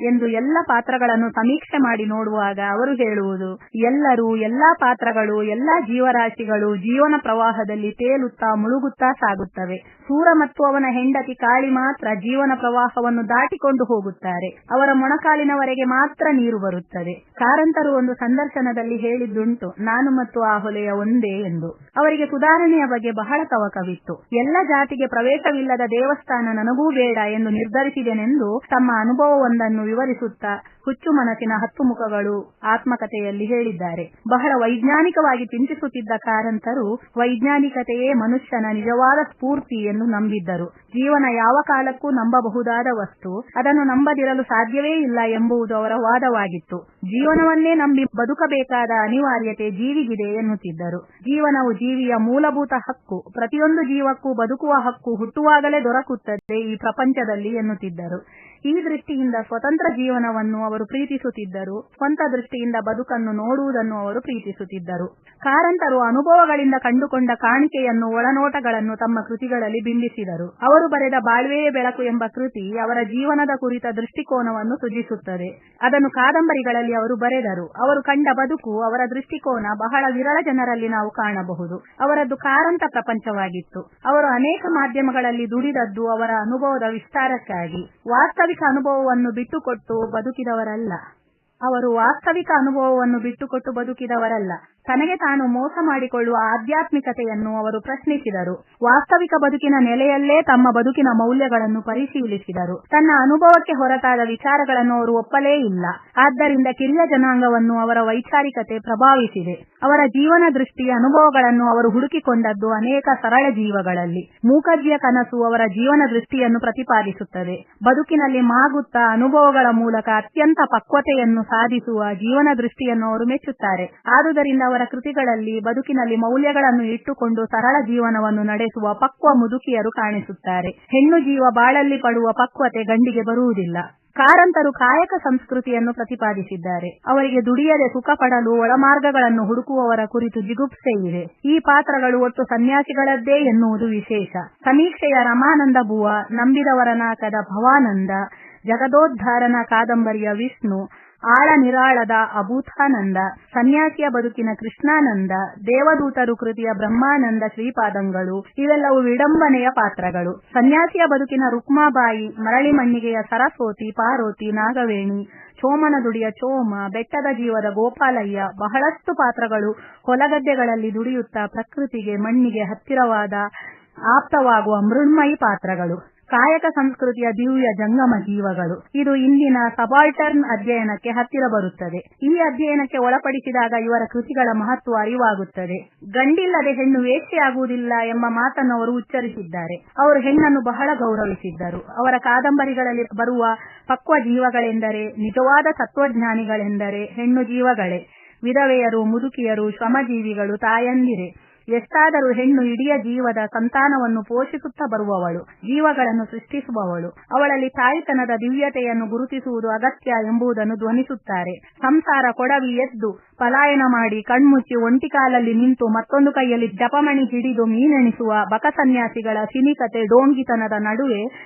ಎಂದು ಎಲ್ಲ ಪಾತ್ರಗಳನ್ನು ಸಮೀಕ್ಷೆ ಮಾಡಿ ನೋಡುವಾಗ ಅವರು ಹೇಳುವುದು, ಎಲ್ಲರೂ, ಎಲ್ಲಾ ಪಾತ್ರಗಳು, ಎಲ್ಲಾ ಜೀವರಾಶಿಗಳು ಜೀವನ ಪ್ರವಾಹದಲ್ಲಿ ತೇಲುತ್ತಾ ಮುಳುಗುತ್ತಾ ಸಾಗುತ್ತವೆ. ಸೂರ ಮತ್ತು ಅವನ ಹೆಂಡತಿ ಕಾಳಿ ಮಾತ್ರ ಜೀವನ ಪ್ರವಾಹವನ್ನು ದಾಟಿಕೊಂಡು ಹೋಗುತ್ತಾರೆ. ಅವರ ಮೊಣಕಾಲಿನವರೆಗೆ ಮಾತ್ರ ನೀರು ಬರುತ್ತದೆ. ಕಾರಂತರು ಒಂದು ಸಂದರ್ಶನದಲ್ಲಿ ಹೇಳಿದ್ದುಂಟು, ನಾನು ಮತ್ತು ಆ ಹೊಲೆಯ ಒಂದೇ ಎಂದು. ಅವರಿಗೆ ಸುಧಾರಣೆಯ ಬಗ್ಗೆ ಬಹಳ ತವಕವಿತ್ತು. ಎಲ್ಲ ಜಾತಿಗೆ ಪ್ರವೇಶವಿಲ್ಲದ ದೇವಸ್ಥಾನ ನನಗೂ ಬೇಡ ಎಂದು ನಿರ್ಧರಿಸಿದೆನೆಂದು ತಮ್ಮ ಅನುಭವವೊಂದನ್ನು ವಿವರಿಸುತ್ತಾ ಹುಚ್ಚು ಮನಸ್ಸಿನ 10 ಮುಖಗಳು ಆತ್ಮಕಥೆಯಲ್ಲಿ ಹೇಳಿದ್ದಾರೆ. ಬಹಳ ವೈಜ್ಞಾನಿಕವಾಗಿ ಚಿಂತಿಸುತ್ತಿದ್ದ ಕಾರಂತರು ವೈಜ್ಞಾನಿಕತೆಯೇ ಮನುಷ್ಯನ ನಿಜವಾದ ಸ್ಫೂರ್ತಿ ಎಂದು ನಂಬಿದ್ದರು. ಜೀವನ ಯಾವ ಕಾಲಕ್ಕೂ ನಂಬಬಹುದಾದ ವಸ್ತು, ಅದನ್ನು ನಂಬದಿರಲು ಸಾಧ್ಯವೇ ಇಲ್ಲ ಎಂಬುದು ಅವರ ವಾದವಾಗಿತ್ತು. ಜೀವನವನ್ನೇ ನಂಬಿ ಬದುಕಬೇಕಾದ ಅನಿವಾರ್ಯತೆ ಜೀವಿಗಿದೆ ಎನ್ನುತ್ತಿದ್ದರು. ಜೀವನವು ಜೀವಿಯ ಮೂಲಭೂತ ಹಕ್ಕು. ಪ್ರತಿಯೊಂದು ಜೀವಕ್ಕೂ ಬದುಕುವ ಹಕ್ಕು ಹುಟ್ಟುವಾಗಲೇ ದೊರಕುತ್ತದೆ ಈ ಪ್ರಪಂಚದಲ್ಲಿ ಎನ್ನುತ್ತಿದ್ದರು. ಈ ದೃಷ್ಟಿಯಿಂದ ಸ್ವತಂತ್ರ ಜೀವನವನ್ನು ಅವರು ಪ್ರೀತಿಸುತ್ತಿದ್ದರು. ಸ್ವಂತ ದೃಷ್ಟಿಯಿಂದ ಬದುಕನ್ನು ನೋಡುವುದನ್ನು ಅವರು ಪ್ರೀತಿಸುತ್ತಿದ್ದರು. ಕಾರಂತರು ಅನುಭವಗಳಿಂದ ಕಂಡುಕೊಂಡ ಕಾಣಿಕೆಯನ್ನು, ಒಳನೋಟಗಳನ್ನು ತಮ್ಮ ಕೃತಿಗಳಲ್ಲಿ ಬಿಂಬಿಸಿದರು. ಅವರು ಬರೆದ ಬಾಳ್ವೆಯೇ ಬೆಳಕು ಎಂಬ ಕೃತಿ ಅವರ ಜೀವನದ ಕುರಿತ ದೃಷ್ಟಿಕೋನವನ್ನು ಸೃಜಿಸುತ್ತದೆ. ಅದನ್ನು ಕಾದಂಬರಿಗಳಲ್ಲಿ ಅವರು ಬರೆದರು. ಅವರು ಕಂಡ ಬದುಕು, ಅವರ ದೃಷ್ಟಿಕೋನ ಬಹಳ ವಿರಳ ಜನರಲ್ಲಿ ನಾವು ಕಾಣಬಹುದು. ಅವರದ್ದು ಕಾರಂತ ಪ್ರಪಂಚವಾಗಿತ್ತು. ಅವರು ಅನೇಕ ಮಾಧ್ಯಮಗಳಲ್ಲಿ ದುಡಿದದ್ದು ಅವರ ಅನುಭವದ ವಿಸ್ತಾರಕ್ಕಾಗಿ. ವಾಸ್ತವಿಕ ಅನುಭವವನ್ನು ಬಿಟ್ಟುಕೊಟ್ಟು ಬದುಕಿದವರಲ್ಲ. ತನಗೆ ತಾನು ಮೋಸ ಮಾಡಿಕೊಳ್ಳುವ ಆಧ್ಯಾತ್ಮಿಕತೆಯನ್ನು ಅವರು ಪ್ರಶ್ನಿಸಿದರು. ವಾಸ್ತವಿಕ ಬದುಕಿನ ನೆಲೆಯಲ್ಲೇ ತಮ್ಮ ಬದುಕಿನ ಮೌಲ್ಯಗಳನ್ನು ಪರಿಶೀಲಿಸಿದರು. ತನ್ನ ಅನುಭವಕ್ಕೆ ಹೊರತಾದ ವಿಚಾರಗಳನ್ನು ಅವರು ಒಪ್ಪಲೇ ಇಲ್ಲ. ಆದ್ದರಿಂದ ಕಿರಿಯ ಜನಾಂಗವನ್ನು ಅವರ ವೈಚಾರಿಕತೆ ಪ್ರಭಾವಿಸಿದೆ. ಅವರ ಜೀವನ ದೃಷ್ಟಿ, ಅನುಭವಗಳನ್ನು ಅವರು ಹುಡುಕಿಕೊಂಡದ್ದು ಅನೇಕ ಸರಳ ಜೀವಗಳಲ್ಲಿ. ಮೂಕಜ್ಜಿಯ ಕನಸು ಅವರ ಜೀವನ ದೃಷ್ಟಿಯನ್ನು ಪ್ರತಿಪಾದಿಸುತ್ತದೆ. ಬದುಕಿನಲ್ಲಿ ಮಾಗುತ್ತಾ ಅನುಭವಗಳ ಮೂಲಕ ಅತ್ಯಂತ ಪಕ್ವತೆಯನ್ನು ಸಾಧಿಸುವ ಜೀವನ ದೃಷ್ಟಿಯನ್ನು ಅವರು ಮೆಚ್ಚುತ್ತಾರೆ. ಆದುದರಿಂದ ಅವರ ಕೃತಿಗಳಲ್ಲಿ ಬದುಕಿನಲ್ಲಿ ಮೌಲ್ಯಗಳನ್ನು ಇಟ್ಟುಕೊಂಡು ಸರಳ ಜೀವನವನ್ನು ನಡೆಸುವ ಪಕ್ವ ಮುದುಕಿಯರು ಕಾಣಿಸುತ್ತಾರೆ. ಹೆಣ್ಣು ಜೀವ ಬಾಳಲ್ಲಿ ಪಡುವ ಪಕ್ವತೆ ಗಂಡಿಗೆ ಬರುವುದಿಲ್ಲ. ಕಾರಂತರು ಕಾಯಕ ಸಂಸ್ಕೃತಿಯನ್ನು ಪ್ರತಿಪಾದಿಸಿದ್ದಾರೆ. ಅವರಿಗೆ ದುಡಿಯದೆ ಸುಖ ಪಡಲು ಒಳಮಾರ್ಗಗಳನ್ನು ಹುಡುಕುವವರ ಕುರಿತು ಜಿಗುಪ್ಸೆ ಇದೆ. ಈ ಪಾತ್ರಗಳು ಒಟ್ಟು ಸನ್ಯಾಸಿಗಳದ್ದೇ ಎನ್ನುವುದು ವಿಶೇಷ. ಸಮೀಕ್ಷೆಯ ರಮಾನಂದ ಬುವ, ನಂಬಿದವರ ನಾಕದ ಭವಾನಂದ, ಜಗದೋದ್ಧಾರನ ಕಾದಂಬರಿಯ ವಿಷ್ಣು, ಆಳ ನಿರಾಳದ ಅಭೂತಾನಂದ, ಸನ್ಯಾಸಿಯ ಬದುಕಿನ ಕೃಷ್ಣಾನಂದ, ದೇವದೂತರು ಕೃತಿಯ ಬ್ರಹ್ಮಾನಂದ ಶ್ರೀಪಾದಂಗಳು ಇವೆಲ್ಲವೂ ವಿಡಂಬನೆಯ ಪಾತ್ರಗಳು. ಸನ್ಯಾಸಿಯ ಬದುಕಿನ ರುಕ್ಮಾಬಾಯಿ, ಮರಳಿ ಮಣ್ಣಿಗೆಯ ಸರಸ್ವತಿ, ಪಾರ್ವತಿ, ನಾಗವೇಣಿ, ಚೋಮನ ದುಡಿಯ ಚೋಮ, ಬೆಟ್ಟದ ಜೀವದ ಗೋಪಾಲಯ್ಯ, ಬಹಳಷ್ಟು ಪಾತ್ರಗಳು ಹೊಲಗದ್ದೆಗಳಲ್ಲಿ ದುಡಿಯುತ್ತಾ ಪ್ರಕೃತಿಗೆ, ಮಣ್ಣಿಗೆ ಹತ್ತಿರವಾದ ಆಪ್ತವಾಗುವ ಮೃಣ್ಮಯಿ ಪಾತ್ರಗಳು. ಕಾಯಕ ಸಂಸ್ಕೃತಿಯ ದಿವ್ಯ ಜಂಗಮ ಜೀವಗಳು. ಇದು ಇಂದಿನ ಸಬಾಲ್ಟರ್ನ್ ಅಧ್ಯಯನಕ್ಕೆ ಹತ್ತಿರ ಬರುತ್ತದೆ. ಈ ಅಧ್ಯಯನಕ್ಕೆ ಒಳಪಡಿಸಿದಾಗ ಇವರ ಕೃತಿಗಳ ಮಹತ್ವ ಅರಿವಾಗುತ್ತದೆ. ಗಂಡಿಲ್ಲದೆ ಹೆಣ್ಣು ವೇಶ್ಯೆಯಾಗುವುದಿಲ್ಲ ಎಂಬ ಮಾತನ್ನು ಅವರು ಉಚ್ಚರಿಸಿದ್ದಾರೆ. ಅವರು ಹೆಣ್ಣನ್ನು ಬಹಳ ಗೌರವಿಸಿದ್ದರು. ಅವರ ಕಾದಂಬರಿಗಳಲ್ಲಿ ಬರುವ ಪಕ್ವ ಜೀವಗಳೆಂದರೆ, ನಿಜವಾದ ತತ್ವಜ್ಞಾನಿಗಳೆಂದರೆ ಹೆಣ್ಣು ಜೀವಗಳೇ. ವಿಧವೆಯರು, ಮುದುಕಿಯರು, ಶ್ರಮಜೀವಿಗಳು, ತಾಯಂದಿರೆ. ಎಷ್ಟಾದರೂ ಹೆಣ್ಣು ಇಡೀ ಜೀವದ ಸಂತಾನವನ್ನು ಪೋಷಿಸುತ್ತಾ ಬರುವವಳು, ಜೀವಗಳನ್ನು ಸೃಷ್ಟಿಸುವವಳು. ಅವಳಲ್ಲಿ ತಾಯ್ತನದ ದಿವ್ಯತೆಯನ್ನು ಗುರುತಿಸುವುದು ಅಗತ್ಯ ಎಂಬುದನ್ನು ಧ್ವನಿಸುತ್ತಾರೆ. ಸಂಸಾರ ಕೊಡವಿ ಎದ್ದು ಪಲಾಯನ ಮಾಡಿ ಕಣ್ಮುಚ್ಚಿ ಒಂಟಿ ಕಾಲಲ್ಲಿ ನಿಂತು ಮತ್ತೊಂದು ಕೈಯಲ್ಲಿ ಜಪಮಣಿ ಹಿಡಿದು ಮೀನೆಣಿಸುವ ಬಕಸನ್ಯಾಸಿಗಳ ಸಿನಿಕತೆ, ಡೋಂಗಿತನದ ನಡುವೆ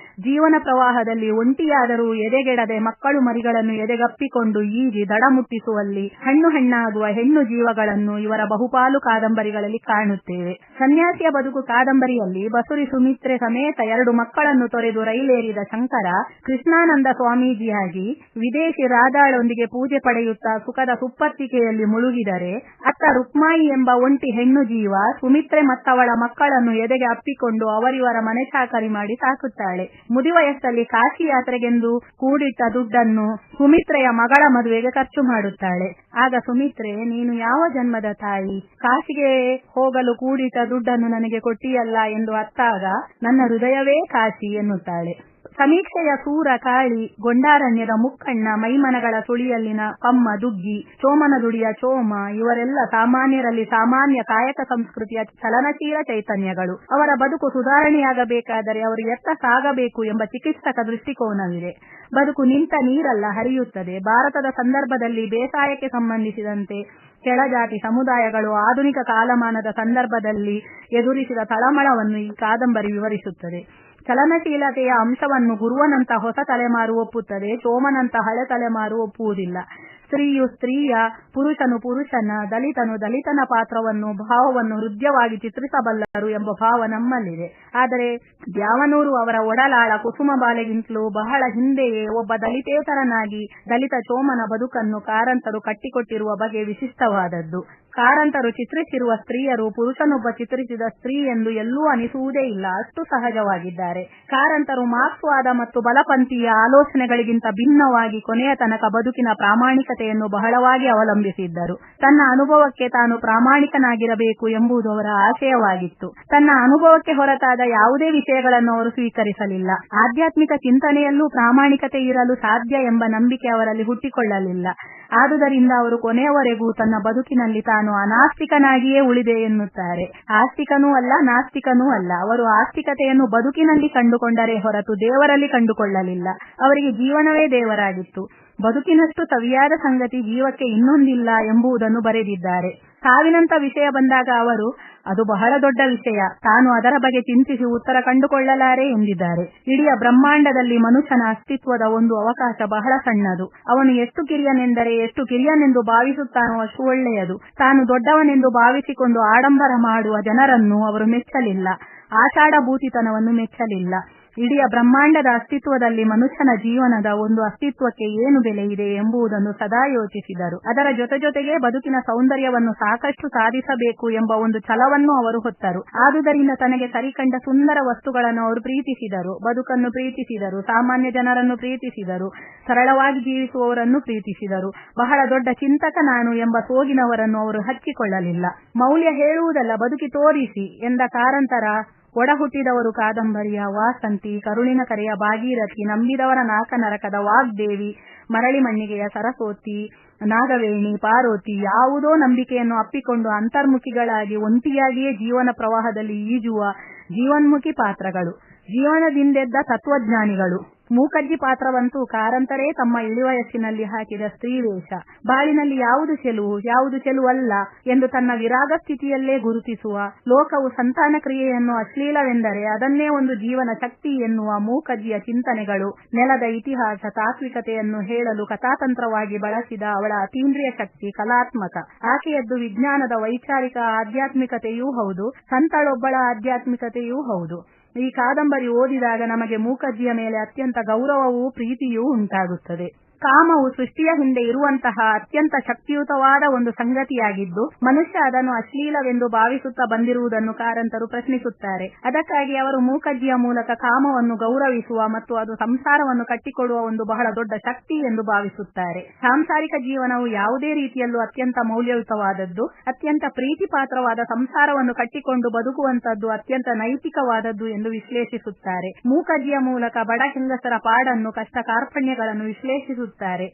ಜೀವನ ಪ್ರವಾಹದಲ್ಲಿ ಒಂಟಿಯಾದರೂ ಎದೆಗೆಡದೆ ಮಕ್ಕಳು ಮರಿಗಳನ್ನು ಎದೆಗಪ್ಪಿಕೊಂಡು ಈಜಿ ದಡ ಮುಟ್ಟಿಸುವಲ್ಲಿ ಹಣ್ಣಾಗುವ ಹೆಣ್ಣು ಜೀವಗಳನ್ನು ಇವರ ಬಹುಪಾಲು ಕಾದಂಬರಿಗಳಲ್ಲಿ ಕಾಣುತ್ತೇವೆ. ಸನ್ಯಾಸಿಯ ಬದುಕು ಕಾದಂಬರಿಯಲ್ಲಿ ಬಸುರಿ ಸುಮಿತ್ರೆ ಸಮೇತ 2 ಮಕ್ಕಳನ್ನು ತೊರೆದು ರೈಲೇರಿದ ಶಂಕರ ಕೃಷ್ಣಾನಂದ ಸ್ವಾಮೀಜಿಯಾಗಿ ವಿದೇಶಿ ರಾಧಾಳೊಂದಿಗೆ ಪೂಜೆ ಪಡೆಯುತ್ತಾ ಸುಖದ ಸುಪ್ಪತ್ತಿಗೆಯಲ್ಲಿ ಮುಳುಗಿದರೆ, ಅತ್ತ ರುಕ್ಮಾಯಿ ಎಂಬ ಒಂಟಿ ಹೆಣ್ಣು ಜೀವ ಸುಮಿತ್ರೆ ಮತ್ತವಳ ಮಕ್ಕಳನ್ನು ಎದೆಗೆ ಅಪ್ಪಿಕೊಂಡು ಅವರಿವರ ಮನೆ ಚಾಕರಿ ಮಾಡಿ ಸಾಕುತ್ತಾಳೆ. ಮುದಿವಯಸ್ಸಲ್ಲಿ ಕಾಶಿ ಯಾತ್ರೆಗೆಂದು ಕೂಡಿಟ್ಟ ದುಡ್ಡನ್ನು ಸುಮಿತ್ರೆಯ ಮಗಳ ಮದುವೆಗೆ ಖರ್ಚು ಮಾಡುತ್ತಾಳೆ. ಆಗ ಸುಮಿತ್ರೆ, ನೀನು ಯಾವ ಜನ್ಮದ ತಾಯಿ, ಕಾಶಿಗೆ ಹೋಗಲು ಕೂಡಿಟ್ಟ ದುಡ್ಡನ್ನು ನನಗೆ ಕೊಟ್ಟಿಯಲ್ಲ ಎಂದು ಅತ್ತಾಗ ನನ್ನ ಹೃದಯವೇ ಕಾಶಿ ಎನ್ನುತ್ತಾಳೆ. ಸಮೀಕ್ಷೆಯ ಸೂರ ಕಾಳಿ, ಗೊಂಡಾರಣ್ಯದ ಮುಕ್ಕಣ್ಣ, ಮೈಮನಗಳ ಸುಳಿಯಲ್ಲಿನ ಪಮ್ಮ ದುಗ್ಗಿ, ಚೋಮನದುಡಿಯ ಚೋಮ ಇವರೆಲ್ಲ ಸಾಮಾನ್ಯರಲ್ಲಿ ಸಾಮಾನ್ಯ ಕಾಯಕ ಸಂಸ್ಕೃತಿಯ ಚಲನಶೀಲ ಚೈತನ್ಯಗಳು. ಅವರ ಬದುಕು ಸುಧಾರಣೆಯಾಗಬೇಕಾದರೆ ಅವರು ಎತ್ತ ಸಾಗಬೇಕು ಎಂಬ ಚಿಕಿತ್ಸಕ ದೃಷ್ಟಿಕೋನವಿದೆ. ಬದುಕು ನಿಂತ ನೀರಲ್ಲ, ಹರಿಯುತ್ತದೆ. ಭಾರತದ ಸಂದರ್ಭದಲ್ಲಿ ಬೇಸಾಯಕ್ಕೆ ಸಂಬಂಧಿಸಿದಂತೆ ಕೆಳಜಾತಿ ಸಮುದಾಯಗಳು ಆಧುನಿಕ ಕಾಲಮಾನದ ಸಂದರ್ಭದಲ್ಲಿ ಎದುರಿಸಿದ ತಳಮಳವನ್ನು ಈ ಕಾದಂಬರಿ ವಿವರಿಸುತ್ತದೆ. ಚಲನಶೀಲತೆಯ ಅಂಶವನ್ನು ಗುರುವನಂತ ಹೊಸ ತಲೆಮಾರು ಒಪ್ಪುತ್ತದೆ, ಚೋಮನಂತ ಹಳೆ ತಲೆಮಾರು ಒಪ್ಪುವುದಿಲ್ಲ. ಸ್ತ್ರೀಯು ಸ್ತ್ರೀಯ, ಪುರುಷನು ಪುರುಷನ, ದಲಿತನು ದಲಿತನ ಪಾತ್ರವನ್ನು, ಭಾವವನ್ನು ಹೃದಯವಾಗಿ ಚಿತ್ರಿಸಬಲ್ಲರು ಎಂಬ ಭಾವ ನಮ್ಮಲ್ಲಿದೆ. ಆದರೆ ದ್ಯಾವನೂರು ಅವರ ಒಡಲಾಳ ಕುಸುಮ ಬಾಲೆಗಿಂತಲೂ ಬಹಳ ಹಿಂದೆಯೇ ಒಬ್ಬ ದಲಿತೇತರನಾಗಿ ದಲಿತ ಚೋಮನ ಬದುಕನ್ನು ಕಾರಂತರು ಕಟ್ಟಿಕೊಟ್ಟಿರುವ ಬಗೆ ವಿಶಿಷ್ಟವಾದದ್ದು. ಕಾರಂತರು ಚಿತ್ರಿಸಿರುವ ಸ್ತ್ರೀಯರು ಪುರುಷನೊಬ್ಬ ಚಿತ್ರಿಸಿದ ಸ್ತ್ರೀ ಎಂದು ಎಲ್ಲೂ ಅನಿಸುವುದೇ ಇಲ್ಲ, ಅಷ್ಟು ಸಹಜವಾಗಿದ್ದಾರೆ. ಕಾರಂತರು ಮಾರ್ಕ್ಸ್ವಾದ ಮತ್ತು ಬಲಪಂಥೀಯ ಆಲೋಚನೆಗಳಿಗಿಂತ ಭಿನ್ನವಾಗಿ ಕೊನೆಯ ತನಕ ಬದುಕಿನ ಪ್ರಾಮಾಣಿಕತೆಯನ್ನು ಬಹಳವಾಗಿ ಅವಲಂಬಿಸಿದ್ದರು. ತನ್ನ ಅನುಭವಕ್ಕೆ ತಾನು ಪ್ರಾಮಾಣಿಕನಾಗಿರಬೇಕು ಎಂಬುದು ಅವರ ಆಶಯವಾಗಿತ್ತು. ತನ್ನ ಅನುಭವಕ್ಕೆ ಹೊರತಾದ ಯಾವುದೇ ವಿಷಯಗಳನ್ನು ಅವರು ಸ್ವೀಕರಿಸಲಿಲ್ಲ. ಆಧ್ಯಾತ್ಮಿಕ ಚಿಂತನೆಯಲ್ಲೂ ಪ್ರಾಮಾಣಿಕತೆ ಇರಲು ಸಾಧ್ಯ ಎಂಬ ನಂಬಿಕೆ ಅವರಲ್ಲಿ ಹುಟ್ಟಿಕೊಳ್ಳಲಿಲ್ಲ. ಆದುದರಿಂದ ಅವರು ಕೊನೆಯವರೆಗೂ ತನ್ನ ಬದುಕಿನಲ್ಲಿ ತಾನು ಅನಾಸ್ತಿಕನಾಗಿಯೇ ಉಳಿದೆ ಎನ್ನುತ್ತಾರೆ. ಆಸ್ತಿಕನೂ ಅಲ್ಲ, ನಾಸ್ತಿಕನೂ ಅಲ್ಲ. ಅವರು ಆಸ್ತಿಕತೆಯನ್ನು ಬದುಕಿನಲ್ಲಿ ಕಂಡುಕೊಂಡರೆ ಹೊರತು ದೇವರಲ್ಲಿ ಕಂಡುಕೊಳ್ಳಲಿಲ್ಲ. ಅವರಿಗೆ ಜೀವನವೇ ದೇವರಾಗಿತ್ತು. ಬದುಕಿನಷ್ಟು ಸವಿಯಾದ ಸಂಗತಿ ಜೀವಕ್ಕೆ ಇನ್ನೊಂದಿಲ್ಲ ಎಂಬುದನ್ನು ಬರೆದಿದ್ದಾರೆ. ಸಾವಿನಂತ ವಿಷಯ ಬಂದಾಗ ಅವರು, ಅದು ಬಹಳ ದೊಡ್ಡ ವಿಷಯ, ತಾನು ಅದರ ಬಗ್ಗೆ ಚಿಂತಿಸಿ ಉತ್ತರ ಕಂಡುಕೊಳ್ಳಲಾರೆ ಎಂದಿದ್ದಾರೆ. ಇಡೀ ಬ್ರಹ್ಮಾಂಡದಲ್ಲಿ ಮನುಷ್ಯನ ಅಸ್ತಿತ್ವದ ಒಂದು ಅವಕಾಶ ಬಹಳ ಸಣ್ಣದು. ಅವನು ಎಷ್ಟು ಕಿರಿಯನೆಂದು ಭಾವಿಸುತ್ತಾನೋ ಅಷ್ಟು ಒಳ್ಳೆಯದು. ತಾನು ದೊಡ್ಡವನೆಂದು ಭಾವಿಸಿಕೊಂಡು ಆಡಂಬರ ಮಾಡುವ ಜನರನ್ನು ಅವರು ಮೆಚ್ಚಲಿಲ್ಲ, ಆಷಾಢಭೂತಿತನವನ್ನು ಮೆಚ್ಚಲಿಲ್ಲ. ಇಡೀ ಬ್ರಹ್ಮಾಂಡದ ಅಸ್ತಿತ್ವದಲ್ಲಿ ಮನುಷ್ಯನ ಜೀವನದ ಒಂದು ಅಸ್ತಿತ್ವಕ್ಕೆ ಏನು ಬೆಲೆ ಇದೆ ಎಂಬುದನ್ನು ಸದಾ ಯೋಚಿಸಿದರು. ಅದರ ಜೊತೆಗೆ ಬದುಕಿನ ಸೌಂದರ್ಯವನ್ನು ಸಾಕಷ್ಟು ಸಾಧಿಸಬೇಕು ಎಂಬ ಒಂದು ಛಲವನ್ನು ಅವರು ಹೊತ್ತರು. ಆದುದರಿಂದ ತನಗೆ ಸರಿಕಂಡ ಸುಂದರ ವಸ್ತುಗಳನ್ನು ಅವರು ಪ್ರೀತಿಸಿದರು, ಬದುಕನ್ನು ಪ್ರೀತಿಸಿದರು, ಸಾಮಾನ್ಯ ಜನರನ್ನು ಪ್ರೀತಿಸಿದರು, ಸರಳವಾಗಿ ಜೀವಿಸುವವರನ್ನು ಪ್ರೀತಿಸಿದರು. ಬಹಳ ದೊಡ್ಡ ಚಿಂತಕ ನಾನು ಎಂಬ ಸೋಗಿನವರನ್ನು ಅವರು ಹಚ್ಚಿಕೊಳ್ಳಲಿಲ್ಲ. ಮೌಲ್ಯ ಹೇಳುವುದಲ್ಲ, ಬದುಕಿ ತೋರಿಸಿ ಎಂದ ಕಾರಂತರ ಒಡ ಹುಟ್ಟಿದವರು ಕಾದಂಬರಿಯ ವಾಸಂತಿ, ಕರುಳಿನ ಕರೆಯ ಭಾಗೀರಥಿ, ನಂಬಿದವರ ನಾಕ ನರಕದ ವಾಗ್ದೇವಿ, ಮರಳಿ ಮಣ್ಣಿಗೆಯ ಸರಸ್ವತಿ, ನಾಗವೇಣಿ, ಪಾರ್ವತಿ ಯಾವುದೋ ನಂಬಿಕೆಯನ್ನು ಅಪ್ಪಿಕೊಂಡು ಅಂತರ್ಮುಖಿಗಳಾಗಿ ಒಂಟಿಯಾಗಿಯೇ ಜೀವನ ಪ್ರವಾಹದಲ್ಲಿ ಈಜುವ ಜೀವನ್ಮುಖಿ ಪಾತ್ರಗಳು, ಜೀವನದಿಂದೆದ್ದ ತತ್ವಜ್ಞಾನಿಗಳು. ಮೂಕಜ್ಜಿ ಪಾತ್ರವಂತೂ ಕಾರಂತರೇ ತಮ್ಮ ಇಳಿವಯಸ್ಸಿನಲ್ಲಿ ಹಾಕಿದ ಸ್ತ್ರೀವೇಷ. ಬಾಳಿನಲ್ಲಿ ಯಾವುದು ಚೆಲುವಲ್ಲ ಎಂದು ತನ್ನ ವಿರಾಗ ಸ್ಥಿತಿಯಲ್ಲೇ ಗುರುತಿಸುವ, ಲೋಕವು ಸಂತಾನ ಕ್ರಿಯೆಯನ್ನು ಅಶ್ಲೀಲವೆಂದರೆ ಅದನ್ನೇ ಒಂದು ಜೀವನ ಶಕ್ತಿ ಎನ್ನುವ ಮೂಕಜ್ಜಿಯ ಚಿಂತನೆಗಳು, ನೆಲದ ಇತಿಹಾಸ, ತಾತ್ವಿಕತೆಯನ್ನು ಹೇಳಲು ಕಥಾತಂತ್ರವಾಗಿ ಬಳಸಿದ ಅವಳ ಅತೀಂದ್ರಿಯ ಶಕ್ತಿ ಕಲಾತ್ಮಕ. ಆಕೆಯದ್ದು ವಿಜ್ಞಾನದ ವೈಚಾರಿಕ ಆಧ್ಯಾತ್ಮಿಕತೆಯೂ ಹೌದು, ಸಂತಳೊಬ್ಬಳ ಆಧ್ಯಾತ್ಮಿಕತೆಯೂ ಹೌದು. ಈ ಕಾದಂಬರಿ ಓದಿದಾಗ ನಮಗೆ ಮೂಕಜ್ಜಿಯ ಮೇಲೆ ಅತ್ಯಂತ ಗೌರವವೂ ಪ್ರೀತಿಯೂ ಉಂಟಾಗುತ್ತದೆ. ಕಾಮವು ಸೃಷ್ಟಿಯ ಹಿಂದೆ ಇರುವಂತಹ ಅತ್ಯಂತ ಶಕ್ತಿಯುತವಾದ ಒಂದು ಸಂಗತಿಯಾಗಿದ್ದು ಮನುಷ್ಯ ಅದನ್ನು ಅಶ್ಲೀಲವೆಂದು ಭಾವಿಸುತ್ತಾ ಬಂದಿರುವುದನ್ನು ಕಾರಂತರು ಪ್ರಶ್ನಿಸುತ್ತಾರೆ. ಅದಕ್ಕಾಗಿ ಅವರು ಮೂಕಜ್ಜಿಯ ಮೂಲಕ ಕಾಮವನ್ನು ಗೌರವಿಸುವ ಮತ್ತು ಅದು ಸಂಸಾರವನ್ನು ಕಟ್ಟಿಕೊಡುವ ಒಂದು ಬಹಳ ದೊಡ್ಡ ಶಕ್ತಿ ಎಂದು ಭಾವಿಸುತ್ತಾರೆ. ಸಾಂಸಾರಿಕ ಜೀವನವು ಯಾವುದೇ ರೀತಿಯಲ್ಲೂ ಅತ್ಯಂತ ಮೌಲ್ಯಯುತವಾದದ್ದು, ಅತ್ಯಂತ ಪ್ರೀತಿ ಪಾತ್ರವಾದ ಸಂಸಾರವನ್ನು ಕಟ್ಟಿಕೊಂಡು ಬದುಕುವಂತದ್ದು ಅತ್ಯಂತ ನೈತಿಕವಾದದ್ದು ಎಂದು ವಿಶ್ಲೇಷಿಸುತ್ತಾರೆ. ಮೂಕಜ್ಜಿಯ ಮೂಲಕ ಬಡ ಹೆಂಗಸರ ಪಾಡನ್ನು, ಕಷ್ಟ ಕಾರ್ಪಣ್ಯಗಳನ್ನು ವಿಶ್ಲೇಷಿಸುತ್ತಾರೆ.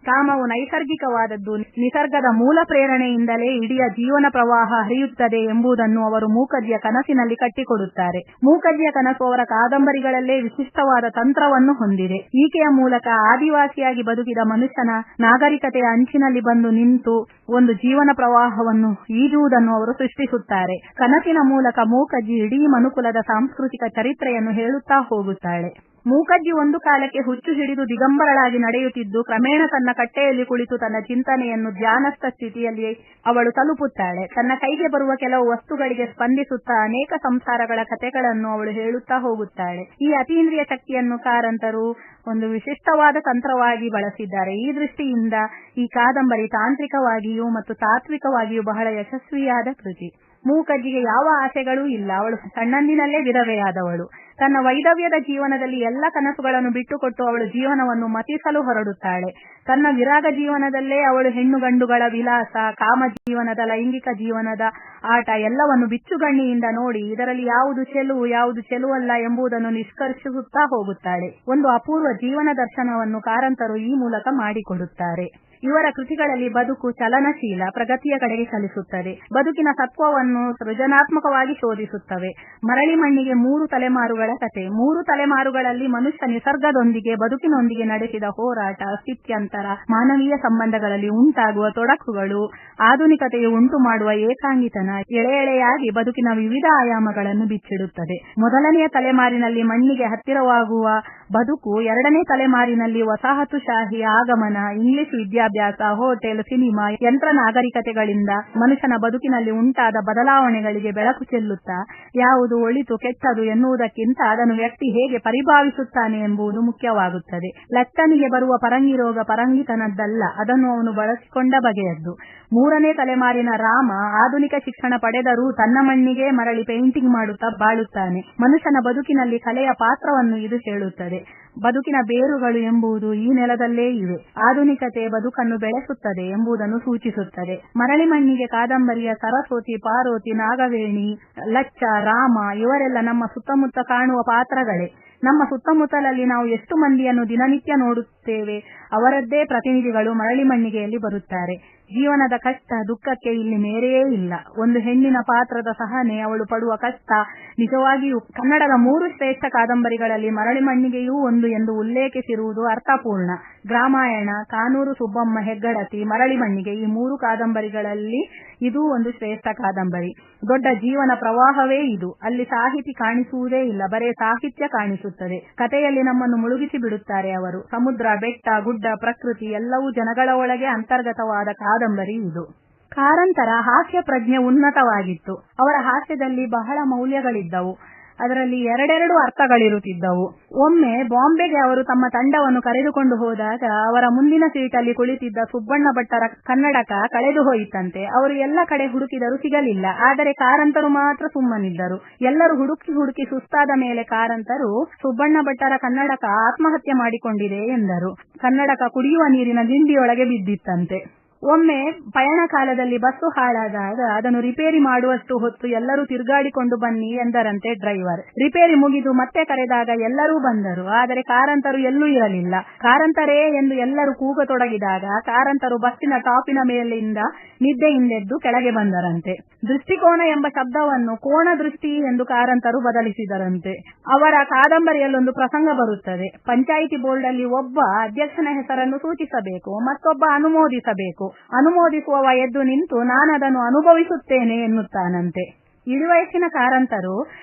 ಕಾಮವು ನೈಸರ್ಗಿಕವಾದದ್ದು, ನಿಸರ್ಗದ ಮೂಲ ಪ್ರೇರಣೆಯಿಂದಲೇ ಇಡೀ ಜೀವನ ಪ್ರವಾಹ ಹರಿಯುತ್ತದೆ ಎಂಬುದನ್ನು ಅವರು ಮೂಕಜ್ಜಿಯ ಕನಸಿನಲ್ಲಿ ಕಟ್ಟಿಕೊಡುತ್ತಾರೆ. ಮೂಕಜ್ಜಿಯ ಕನಸು ಅವರ ಕಾದಂಬರಿಗಳಲ್ಲೇ ವಿಶಿಷ್ಟವಾದ ತಂತ್ರವನ್ನು ಹೊಂದಿದೆ. ಈಕೆಯ ಮೂಲಕ ಆದಿವಾಸಿಯಾಗಿ ಬದುಕಿದ ಮನುಷ್ಯನ ನಾಗರಿಕತೆಯ ಅಂಚಿನಲ್ಲಿ ಬಂದು ನಿಂತು ಒಂದು ಜೀವನ ಪ್ರವಾಹವನ್ನು ಈಜುವುದನ್ನು ಅವರು ಸೃಷ್ಟಿಸುತ್ತಾರೆ. ಕನಸಿನ ಮೂಲಕ ಮೂಕಜ್ಜಿ ಇಡೀ ಮನುಕುಲದ ಸಾಂಸ್ಕೃತಿಕ ಚರಿತ್ರೆಯನ್ನು ಹೇಳುತ್ತಾ ಹೋಗುತ್ತಾಳೆ. ಮೂಕಜ್ಜಿ ಒಂದು ಕಾಲಕ್ಕೆ ಹುಚ್ಚು ಹಿಡಿದು ದಿಗಂಬರಳಾಗಿ ನಡೆಯುತ್ತಿದ್ದು ಕ್ರಮೇಣ ತನ್ನ ಕಟ್ಟೆಯಲ್ಲಿ ಕುಳಿತು ತನ್ನ ಚಿಂತನೆಯನ್ನು ಧ್ಯಾನಸ್ಥ ಸ್ಥಿತಿಯಲ್ಲಿ ಅವಳು ತಲುಪುತ್ತಾಳೆ. ತನ್ನ ಕೈಗೆ ಬರುವ ಕೆಲವು ವಸ್ತುಗಳಿಗೆ ಸ್ಪಂದಿಸುತ್ತಾ ಅನೇಕ ಸಂಸಾರಗಳ ಕಥೆಗಳನ್ನು ಅವಳು ಹೇಳುತ್ತಾ ಹೋಗುತ್ತಾಳೆ. ಈ ಅತೀಂದ್ರಿಯ ಶಕ್ತಿಯನ್ನು ಕಾರಂತರು ಒಂದು ವಿಶಿಷ್ಟವಾದ ತಂತ್ರವಾಗಿ ಬಳಸಿದ್ದಾರೆ. ಈ ದೃಷ್ಟಿಯಿಂದ ಈ ಕಾದಂಬರಿ ತಾಂತ್ರಿಕವಾಗಿಯೂ ಮತ್ತು ತಾತ್ವಿಕವಾಗಿಯೂ ಬಹಳ ಯಶಸ್ವಿಯಾದ ಕೃತಿ. ಮೂಕಜ್ಜಿಗೆ ಯಾವ ಆಸೆಗಳೂ ಇಲ್ಲ. ಅವಳು ಸಣ್ಣಂದಿನಲ್ಲೇ ವಿಧವೆಯಾದವಳು. ತನ್ನ ವೈದವ್ಯದ ಜೀವನದಲ್ಲಿ ಎಲ್ಲ ಕನಸುಗಳನ್ನು ಬಿಟ್ಟುಕೊಟ್ಟು ಅವಳು ಜೀವನವನ್ನು ಮತಿಸಲು ಹೊರಡುತ್ತಾಳೆ. ತನ್ನ ವಿರಾಗ ಜೀವನದಲ್ಲೇ ಅವಳು ಹೆಣ್ಣು ಗಂಡುಗಳ ವಿಲಾಸ, ಕಾಮ ಜೀವನದ, ಲೈಂಗಿಕ ಜೀವನದ ಆಟ ಎಲ್ಲವನ್ನು ಬಿಚ್ಚುಗಣ್ಣಿಯಿಂದ ನೋಡಿ ಇದರಲ್ಲಿ ಯಾವುದು ಚೆಲುವು, ಯಾವುದು ಚೆಲುವಲ್ಲ ಎಂಬುದನ್ನು ನಿಷ್ಕರ್ಷಿಸುತ್ತಾ ಹೋಗುತ್ತಾಳೆ. ಒಂದು ಅಪೂರ್ವ ಜೀವನ ದರ್ಶನವನ್ನು ಕಾರಂತರು ಈ ಮೂಲಕ ಮಾಡಿಕೊಡುತ್ತಾರೆ. ಇವರ ಕೃತಿಗಳಲ್ಲಿ ಬದುಕು ಚಲನಶೀಲ, ಪ್ರಗತಿಯ ಕಡೆಗೆ ಚಲಿಸುತ್ತದೆ. ಬದುಕಿನ ಸತ್ವವನ್ನು ಸೃಜನಾತ್ಮಕವಾಗಿ ಶೋಧಿಸುತ್ತವೆ. ಮರಳಿ ಮಣ್ಣಿಗೆ 3 ತಲೆಮಾರುಗಳ ಕತೆ. 3 ತಲೆಮಾರುಗಳಲ್ಲಿ ಮನುಷ್ಯ ನಿಸರ್ಗದೊಂದಿಗೆ, ಬದುಕಿನೊಂದಿಗೆ ನಡೆಸಿದ ಹೋರಾಟ, ಸ್ಥಿತ್ಯಂತರ, ಮಾನವೀಯ ಸಂಬಂಧಗಳಲ್ಲಿ ಉಂಟಾಗುವ ತೊಡಕುಗಳು, ಆಧುನಿಕತೆಯು ಉಂಟು ಮಾಡುವ ಏಕಾಂಗಿತನ ಎಳೆ ಎಳೆಯಾಗಿ ಬದುಕಿನ ವಿವಿಧ ಆಯಾಮಗಳನ್ನು ಬಿಚ್ಚಿಡುತ್ತದೆ. ಮೊದಲನೆಯ ತಲೆಮಾರಿನಲ್ಲಿ ಮಣ್ಣಿಗೆ ಹತ್ತಿರವಾಗುವ ಬದುಕು, 2ನೇ ತಲೆಮಾರಿನಲ್ಲಿ ವಸಾಹತುಶಾಹಿ ಆಗಮನ, ಇಂಗ್ಲಿಷ್ ವಿದ್ಯಾಭ್ಯಾಸ, ಹೋಟೆಲ್, ಸಿನಿಮಾ, ಯಂತ್ರ ನಾಗರಿಕತೆಗಳಿಂದ ಮನುಷ್ಯನ ಬದುಕಿನಲ್ಲಿ ಉಂಟಾದ ಬದಲಾವಣೆಗಳಿಗೆ ಬೆಳಕು ಚೆಲ್ಲುತ್ತಾ ಯಾವುದು ಒಳಿತು ಕೆಟ್ಟದು ಎನ್ನುವುದಕ್ಕಿಂತ ಅದನ್ನು ವ್ಯಕ್ತಿ ಹೇಗೆ ಪರಿಭಾವಿಸುತ್ತಾನೆ ಎಂಬುದು ಮುಖ್ಯವಾಗುತ್ತದೆ. ಲಚ್ಚನಿಗೆ ಬರುವ ಪರಂಗಿ ರೋಗ ಪರಂಗಿತನದ್ದಲ್ಲ, ಅದನ್ನು ಅವನು ಬಳಸಿಕೊಂಡ ಬಗೆಯದ್ದು. 3ನೇ ತಲೆಮಾರಿನ ರಾಮ ಆಧುನಿಕ ಶಿಕ್ಷಣ ಪಡೆದರೂ ತನ್ನ ಮಣ್ಣಿಗೆ ಮರಳಿ ಪೇಂಟಿಂಗ್ ಮಾಡುತ್ತಾ ಬಾಳುತ್ತಾನೆ. ಮನುಷ್ಯನ ಬದುಕಿನಲ್ಲಿ ಕಲೆಯ ಪಾತ್ರವನ್ನು ಇದು ಹೇಳುತ್ತದೆ. ಬದುಕಿನ ಬೇರುಗಳು ಎಂಬುದು ಈ ನೆಲದಲ್ಲೇ ಇವೆ. ಆಧುನಿಕತೆ ಬದುಕನ್ನು ಬೆಳೆಸುತ್ತದೆ ಎಂಬುದನ್ನು ಸೂಚಿಸುತ್ತದೆ. ಮರಳಿ ಮಣ್ಣಿಗೆ ಕಾದಂಬರಿಯ ಸರಸ್ವತಿ, ಪಾರ್ವತಿ, ನಾಗವೇಣಿ, ಲಚ್ಚ, ರಾಮ ಇವರೆಲ್ಲ ನಮ್ಮ ಸುತ್ತಮುತ್ತ ಕಾಣುವ ಪಾತ್ರಗಳೇ. ನಮ್ಮ ಸುತ್ತಮುತ್ತಲಲ್ಲಿ ನಾವು ಎಷ್ಟು ಮಂದಿಯನ್ನು ದಿನನಿತ್ಯ ನೋಡುತ್ತೇವೆ. ಅವರದ್ದೇ ಪ್ರತಿನಿಧಿಗಳು ಮರಳಿ ಮಣ್ಣಿಗೆಯಲ್ಲಿ ಬರುತ್ತಾರೆ. ಜೀವನದ ಕಷ್ಟ ದುಃಖಕ್ಕೆ ಇಲ್ಲಿ ಮೇರೆಯೇ ಇಲ್ಲ. ಒಂದು ಹೆಣ್ಣಿನ ಪಾತ್ರದ ಸಹನೆ, ಅವಳು ಪಡುವ ಕಷ್ಟ ನಿಜವಾಗಿಯೂ ಕನ್ನಡದ 3 ಶ್ರೇಷ್ಠ ಕಾದಂಬರಿಗಳಲ್ಲಿ ಮರಳಿ ಮಣ್ಣಿಗೆಯೂ ಒಂದು ಎಂದು ಉಲ್ಲೇಖಿಸಿರುವುದು ಅರ್ಥಪೂರ್ಣ. ಗ್ರಾಮಾಯಣ, ಕಾನೂರು ಸುಬ್ಬಮ್ಮ ಹೆಗ್ಗಡತಿ, ಮರಳಿ ಮಣ್ಣಿಗೆ ಈ 3 ಕಾದಂಬರಿಗಳಲ್ಲಿ ಇದೂ ಒಂದು ಶ್ರೇಷ್ಠ ಕಾದಂಬರಿ. ದೊಡ್ಡ ಜೀವನ ಪ್ರವಾಹವೇ ಇದು. ಅಲ್ಲಿ ಸಾಹಿತಿ ಕಾಣಿಸುವುದೇ ಇಲ್ಲ, ಬರೇ ಸಾಹಿತ್ಯ ಕಾಣಿಸುತ್ತದೆ. ಕಥೆಯಲ್ಲಿ ನಮ್ಮನ್ನು ಮುಳುಗಿಸಿ ಬಿಡುತ್ತಾರೆ ಅವರು. ಸಮುದ್ರ, ಬೆಟ್ಟ, ಗುಡ್ಡ, ಪ್ರಕೃತಿ ಎಲ್ಲವೂ ಜನಗಳ ಒಳಗೆ ಅಂತರ್ಗತವಾದ ಕಾದಂಬರಿ ಇದು. ಕಾರಂತರ ಹಾಸ್ಯ ಪ್ರಜ್ಞೆ ಉನ್ನತವಾಗಿತ್ತು. ಅವರ ಹಾಸ್ಯದಲ್ಲಿ ಬಹಳ ಮೌಲ್ಯಗಳಿದ್ದವು. ಅದರಲ್ಲಿ 2 ಅರ್ಥಗಳಿರುತ್ತಿದ್ದವು. ಒಮ್ಮೆ ಬಾಂಬೆಗೆ ಅವರು ತಮ್ಮ ತಂಡವನ್ನು ಕರೆದುಕೊಂಡು ಹೋದಾಗ ಅವರ ಮುಂದಿನ ಸೀಟಲ್ಲಿ ಕುಳಿತಿದ್ದ ಸುಬ್ಬಣ್ಣ ಭಟ್ಟರ ಕನ್ನಡಕ ಕಳೆದು ಹೋಯಿತಂತೆ. ಅವರು ಎಲ್ಲ ಕಡೆ ಹುಡುಕಿದರೂ ಸಿಗಲಿಲ್ಲ. ಆದರೆ ಕಾರಂತರು ಮಾತ್ರ ಸುಮ್ಮನಿದ್ದರು. ಎಲ್ಲರೂ ಹುಡುಕಿ ಸುಸ್ತಾದ ಮೇಲೆ ಕಾರಂತರು ಸುಬ್ಬಣ್ಣ ಭಟ್ಟರ ಕನ್ನಡಕ ಆತ್ಮಹತ್ಯೆ ಮಾಡಿಕೊಂಡಿದೆ ಎಂದರು. ಕನ್ನಡಕ ಕುಡಿಯುವ ನೀರಿನ ಗಿಂಡಿಯೊಳಗೆ ಬಿದ್ದಿತ್ತಂತೆ. ಒಮ್ಮೆ ಪಯಣ ಕಾಲದಲ್ಲಿ ಬಸ್ಸು ಹಾಳಾದಾಗ ಅದನ್ನು ರಿಪೇರಿ ಮಾಡುವಷ್ಟು ಹೊತ್ತು ಎಲ್ಲರೂ ತಿರುಗಾಡಿಕೊಂಡು ಬನ್ನಿ ಎಂದರಂತೆ ಡ್ರೈವರ್. ರಿಪೇರಿ ಮುಗಿದು ಮತ್ತೆ ಕರೆದಾಗ ಎಲ್ಲರೂ ಬಂದರು. ಆದರೆ ಕಾರಂತರು ಎಲ್ಲೂ ಇರಲಿಲ್ಲ. ಕಾರಂತರೇ ಎಂದು ಎಲ್ಲರೂ ಕೂಗತೊಡಗಿದಾಗ ಕಾರಂತರು ಬಸ್ಸಿನ ಟಾಪಿನ ಮೇಲಿಂದ ನಿದ್ದೆಯಿಂದೆದ್ದು ಕೆಳಗೆ ಬಂದರಂತೆ. ದೃಷ್ಟಿಕೋನ ಎಂಬ ಶಬ್ದವನ್ನು ಕೋಣ ದೃಷ್ಟಿ ಎಂದು ಕಾರಂತರು ಬದಲಿಸಿದರಂತೆ. ಅವರ ಕಾದಂಬರಿಯಲ್ಲೊಂದು ಪ್ರಸಂಗ ಬರುತ್ತದೆ. ಪಂಚಾಯಿತಿ ಬೋರ್ಡ್ ಅಲ್ಲಿ ಒಬ್ಬ ಅಧ್ಯಕ್ಷನ ಹೆಸರನ್ನು ಸೂಚಿಸಬೇಕು, ಮತ್ತೊಬ್ಬ ಅನುಮೋದಿಸಬೇಕು. ಅನುಮೋದಿಸುವವ ಎದ್ದು ನಿಂತು ನಾನದನ್ನು ಅನುಭವಿಸುತ್ತೇನೆ ಎನ್ನುತ್ತಾನಂತೆ. ಇಳಿವಯಸ್ಸಿನ ಕಾರಂತರು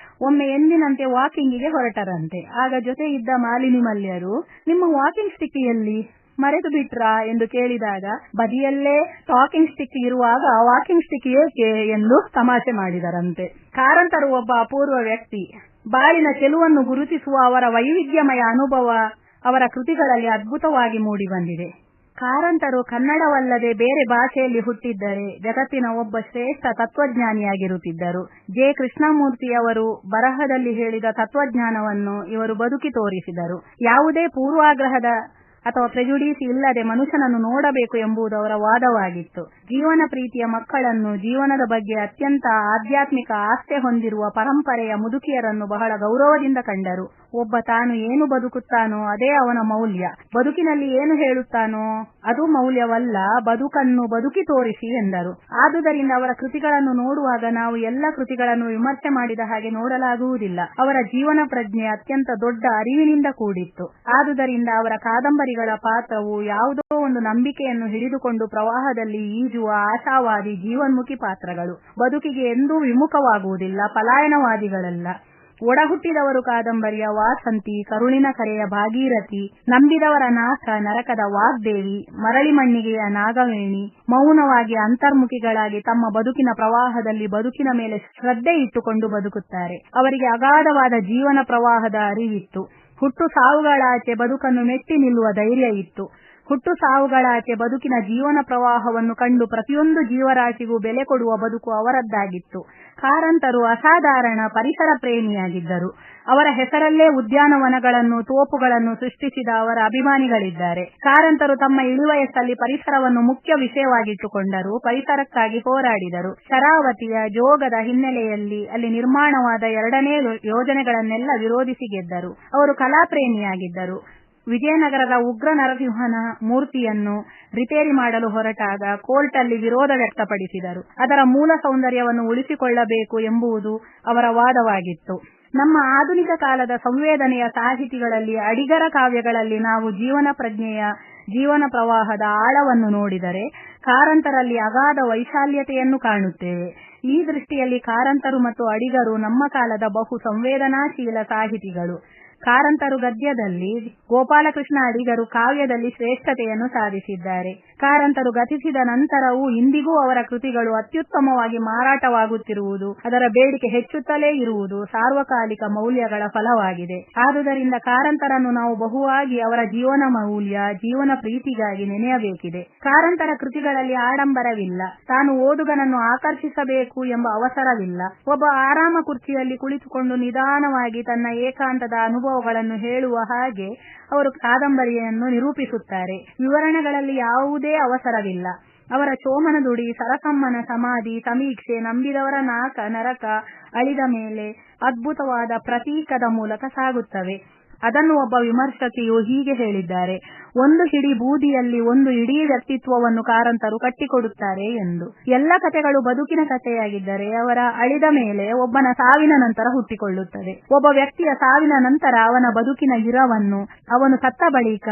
ಒಮ್ಮೆ ಎಂದಿನಂತೆ ವಾಕಿಂಗಿಗೆ ಹೊರಟರಂತೆ. ಆಗ ಜೊತೆ ಇದ್ದ ಮಾಲಿನಿ ಮಲ್ಯರು, ನಿಮ್ಮ ವಾಕಿಂಗ್ ಸ್ಟಿಕ್ಕಿಯಲ್ಲಿ ಮರೆತು ಬಿಟ್ರಾ ಎಂದು ಕೇಳಿದಾಗ, ಬದಿಯಲ್ಲೇ ಟಾಕಿಂಗ್ ಸ್ಟಿಕ್ ಇರುವಾಗ ವಾಕಿಂಗ್ ಸ್ಟಿಕ್ ಏಕೆ ಎಂದು ತಮಾಷೆ ಮಾಡಿದರಂತೆ. ಕಾರಂತರು ಒಬ್ಬ ಅಪೂರ್ವ ವ್ಯಕ್ತಿ. ಬಾಳಿನ ಚೆಲುವನ್ನು ಗುರುತಿಸುವ ಅವರ ವೈವಿಧ್ಯಮಯ ಅನುಭವ ಅವರ ಕೃತಿಗಳಲ್ಲಿ ಅದ್ಭುತವಾಗಿ ಮೂಡಿಬಂದಿದೆ. ಕಾರಂತರು ಕನ್ನಡವಲ್ಲದೆ ಬೇರೆ ಭಾಷೆಯಲ್ಲಿ ಹುಟ್ಟಿದ್ದರೆ ಜಗತ್ತಿನ ಒಬ್ಬ ಶ್ರೇಷ್ಠ ತತ್ವಜ್ಞಾನಿಯಾಗಿರುತ್ತಿದ್ದರು. ಜೆ. ಕೃಷ್ಣಮೂರ್ತಿಯವರು ಬರಹದಲ್ಲಿ ಹೇಳಿದ ತತ್ವಜ್ಞಾನವನ್ನು ಇವರು ಬದುಕಿ ತೋರಿಸಿದರು. ಯಾವುದೇ ಪೂರ್ವಾಗ್ರಹದ ಅಥವಾ ಪ್ರೆಜುಡೀಸ್ ಇಲ್ಲದೆ ಮನುಷ್ಯನನ್ನು ನೋಡಬೇಕು ಎಂಬುದು ಅವರ ವಾದವಾಗಿತ್ತು. ಜೀವನ ಪ್ರೀತಿಯ ಮಕ್ಕಳನ್ನು, ಜೀವನದ ಬಗ್ಗೆ ಅತ್ಯಂತ ಆಧ್ಯಾತ್ಮಿಕ ಆಸ್ಥೆ ಹೊಂದಿರುವ ಪರಂಪರೆಯ ಮುದುಕಿಯರನ್ನು ಬಹಳ ಗೌರವದಿಂದ ಕಂಡರು. ಒಬ್ಬ ತಾನು ಏನು ಬದುಕುತ್ತಾನೋ ಅದೇ ಅವನ ಮೌಲ್ಯ, ಬದುಕಿನಲ್ಲಿ ಏನು ಹೇಳುತ್ತಾನೋ ಅದು ಮೌಲ್ಯವಲ್ಲ, ಬದುಕನ್ನು ಬದುಕಿ ತೋರಿಸಿ ಎಂದರು. ಆದುದರಿಂದ ಅವರ ಕೃತಿಗಳನ್ನು ನೋಡುವಾಗ ನಾವು ಎಲ್ಲ ಕೃತಿಗಳನ್ನು ವಿಮರ್ಶೆ ಮಾಡಿದ ಹಾಗೆ ನೋಡಲಾಗುವುದಿಲ್ಲ. ಅವರ ಜೀವನ ಪ್ರಜ್ಞೆ ಅತ್ಯಂತ ದೊಡ್ಡ ಅರಿವಿನಿಂದ ಕೂಡಿತ್ತು. ಆದುದರಿಂದ ಅವರ ಕಾದಂಬರಿಗಳ ಪಾತ್ರವು ಯಾವುದೋ ಒಂದು ನಂಬಿಕೆಯನ್ನು ಹಿಡಿದುಕೊಂಡು ಪ್ರವಾಹದಲ್ಲಿ ಈಜುವ ಆಶಾವಾದಿ ಜೀವನ್ಮುಖಿ ಪಾತ್ರಗಳು. ಬದುಕಿಗೆ ಎಂದೂ ವಿಮುಖವಾಗುವುದಿಲ್ಲ, ಪಲಾಯನವಾದಿಗಳಲ್ಲ. ಒಡಹುಟ್ಟಿದವರು ಕಾದಂಬರಿಯ ವಾಸಂತಿ, ಕರುಳಿನ ಕರೆಯ ಭಾಗೀರಥಿ, ನಂಬಿದವರ ನಾಶ, ನರಕದ ವಾಗ್ದೇವಿ, ಮರಳಿ ಮಣ್ಣಿಗೆಯ ನಾಗವೇಣಿ ಮೌನವಾಗಿ ಅಂತರ್ಮುಖಿಗಳಾಗಿ ತಮ್ಮ ಬದುಕಿನ ಪ್ರವಾಹದಲ್ಲಿ ಬದುಕಿನ ಮೇಲೆ ಶ್ರದ್ಧೆ ಇಟ್ಟುಕೊಂಡು ಬದುಕುತ್ತಾರೆ. ಅವರಿಗೆ ಅಗಾಧವಾದ ಜೀವನ ಪ್ರವಾಹದ ಅರಿವಿತ್ತು. ಹುಟ್ಟು ಸಾವುಗಳಾಚೆ ಬದುಕನ್ನು ಮೆಟ್ಟಿ ನಿಲ್ಲುವ ಧೈರ್ಯ ಇತ್ತು. ಹುಟ್ಟು ಸಾವುಗಳಾಚೆ ಬದುಕಿನ ಜೀವನ ಪ್ರವಾಹವನ್ನು ಕಂಡು ಪ್ರತಿಯೊಂದು ಜೀವರಾಶಿಗೂ ಬೆಲೆ ಕೊಡುವ ಬದುಕು ಅವರದ್ದಾಗಿತ್ತು. ಕಾರಂತರು ಅಸಾಧಾರಣ ಪರಿಸರ ಪ್ರೇಮಿಯಾಗಿದ್ದರು. ಅವರ ಹೆಸರಲ್ಲೇ ಉದ್ಯಾನವನಗಳನ್ನು, ತೋಪುಗಳನ್ನು ಸೃಷ್ಟಿಸಿದ ಅವರ ಅಭಿಮಾನಿಗಳಿದ್ದಾರೆ. ಕಾರಂತರು ತಮ್ಮ ಇಳಿವಯಸ್ಸಲ್ಲಿ ಪರಿಸರವನ್ನು ಮುಖ್ಯ ವಿಷಯವಾಗಿಟ್ಟುಕೊಂಡರು, ಪರಿಸರಕ್ಕಾಗಿ ಹೋರಾಡಿದರು. ಶರಾವತಿಯ, ಜೋಗದ ಹಿನ್ನೆಲೆಯಲ್ಲಿ ಅಲ್ಲಿ ನಿರ್ಮಾಣವಾದ 2ನೇ ಯೋಜನೆಗಳನ್ನೆಲ್ಲ ವಿರೋಧಿಸಿ ಗೆದ್ದರು. ಅವರು ಕಲಾಪ್ರೇಮಿಯಾಗಿದ್ದರು. ವಿಜಯನಗರದ ಉಗ್ರ ನರಸಿಂಹನ ಮೂರ್ತಿಯನ್ನು ರಿಪೇರಿ ಮಾಡಲು ಹೊರಟಾಗ ಕೋರ್ಟಲ್ಲಿ ವಿರೋಧ ವ್ಯಕ್ತಪಡಿಸಿದರು. ಅದರ ಮೂಲ ಸೌಂದರ್ಯವನ್ನು ಉಳಿಸಿಕೊಳ್ಳಬೇಕು ಎಂಬುದು ಅವರ ವಾದವಾಗಿತ್ತು. ನಮ್ಮ ಆಧುನಿಕ ಕಾಲದ ಸಂವೇದನೆಯ ಸಾಹಿತಿಗಳಲ್ಲಿ, ಅಡಿಗರ ಕಾವ್ಯಗಳಲ್ಲಿ ನಾವು ಜೀವನ ಪ್ರಜ್ಞೆಯ, ಜೀವನ ಪ್ರವಾಹದ ಆಳವನ್ನು ನೋಡಿದರೆ ಕಾರಂತರಲ್ಲಿ ಅಗಾಧ ವೈಶಾಲ್ಯತೆಯನ್ನು ಕಾಣುತ್ತೇವೆ. ಈ ದೃಷ್ಟಿಯಲ್ಲಿ ಕಾರಂತರು ಮತ್ತು ಅಡಿಗರು ನಮ್ಮ ಕಾಲದ ಬಹು ಸಂವೇದನಾಶೀಲ ಸಾಹಿತಿಗಳು. ಕಾರಂತರು ಗದ್ಯದಲ್ಲಿ, ಗೋಪಾಲಕೃಷ್ಣ ಅಡಿಗರು ಕಾವ್ಯದಲ್ಲಿ ಶ್ರೇಷ್ಠತೆಯನ್ನು ಸಾಧಿಸಿದ್ದಾರೆ. ಕಾರಂತರು ಗತಿಸಿದ ನಂತರವೂ ಇಂದಿಗೂ ಅವರ ಕೃತಿಗಳು ಅತ್ಯುತ್ತಮವಾಗಿ ಮಾರಾಟವಾಗುತ್ತಿರುವುದು, ಅದರ ಬೇಡಿಕೆ ಹೆಚ್ಚುತ್ತಲೇ ಇರುವುದು ಸಾರ್ವಕಾಲಿಕ ಮೌಲ್ಯಗಳ ಫಲವಾಗಿದೆ. ಆದುದರಿಂದ ಕಾರಂತರನ್ನು ನಾವು ಬಹುವಾಗಿ ಅವರ ಜೀವನ ಮೌಲ್ಯ, ಜೀವನ ಪ್ರೀತಿಗಾಗಿ ನೆನೆಯಬೇಕಿದೆ. ಕಾರಂತರ ಕೃತಿಗಳಲ್ಲಿ ಆಡಂಬರವಿಲ್ಲ, ತಾನು ಓದುಗನನ್ನು ಆಕರ್ಷಿಸಬೇಕು ಎಂಬ ಅವಸರವಿಲ್ಲ. ಒಬ್ಬ ಆರಾಮ ಕುರ್ಚಿಯಲ್ಲಿ ಕುಳಿತುಕೊಂಡು ನಿಧಾನವಾಗಿ ತನ್ನ ಏಕಾಂತದ ಅನುಭವಗಳನ್ನು ಹೇಳುವ ಹಾಗೆ ಅವರು ಕಾದಂಬರಿಯನ್ನು ನಿರೂಪಿಸುತ್ತಾರೆ. ವಿವರಣೆಗಳಲ್ಲಿ ಯಾವುದೇ ಅವಸರವಿಲ್ಲ. ಅವರ ಚೋಮನದುಡಿ, ಸರಸಮ್ಮನ ಸಮಾಧಿ, ಸಮೀಕ್ಷೆ, ನಂಬಿದವರ ನಾಕ ನರಕ, ಅಳಿದ ಮೇಲೆ ಅದ್ಭುತವಾದ ಪ್ರತೀಕದ ಮೂಲಕ ಸಾಗುತ್ತವೆ. ಅದನ್ನು ಒಬ್ಬ ವಿಮರ್ಶಕಿಯು ಹೀಗೆ ಹೇಳಿದ್ದಾರೆ: ಒಂದು ಹಿಡಿ ಬೂದಿಯಲ್ಲಿ ಒಂದು ಇಡೀ ವ್ಯಕ್ತಿತ್ವವನ್ನು ಕಾರಂತರು ಕಟ್ಟಿಕೊಡುತ್ತಾರೆ ಎಂದು. ಎಲ್ಲ ಕಥೆಗಳು ಬದುಕಿನ ಕಥೆಯಾಗಿದ್ದರೆ ಅವರ ಅಳಿದ ಮೇಲೆ ಒಬ್ಬನ ಸಾವಿನ ನಂತರ ಹುಟ್ಟಿಕೊಳ್ಳುತ್ತದೆ. ಒಬ್ಬ ವ್ಯಕ್ತಿಯ ಸಾವಿನ ನಂತರ ಅವನ ಬದುಕಿನ ಇರವನ್ನು, ಅವನು ಸತ್ತ ಬಳಿಕ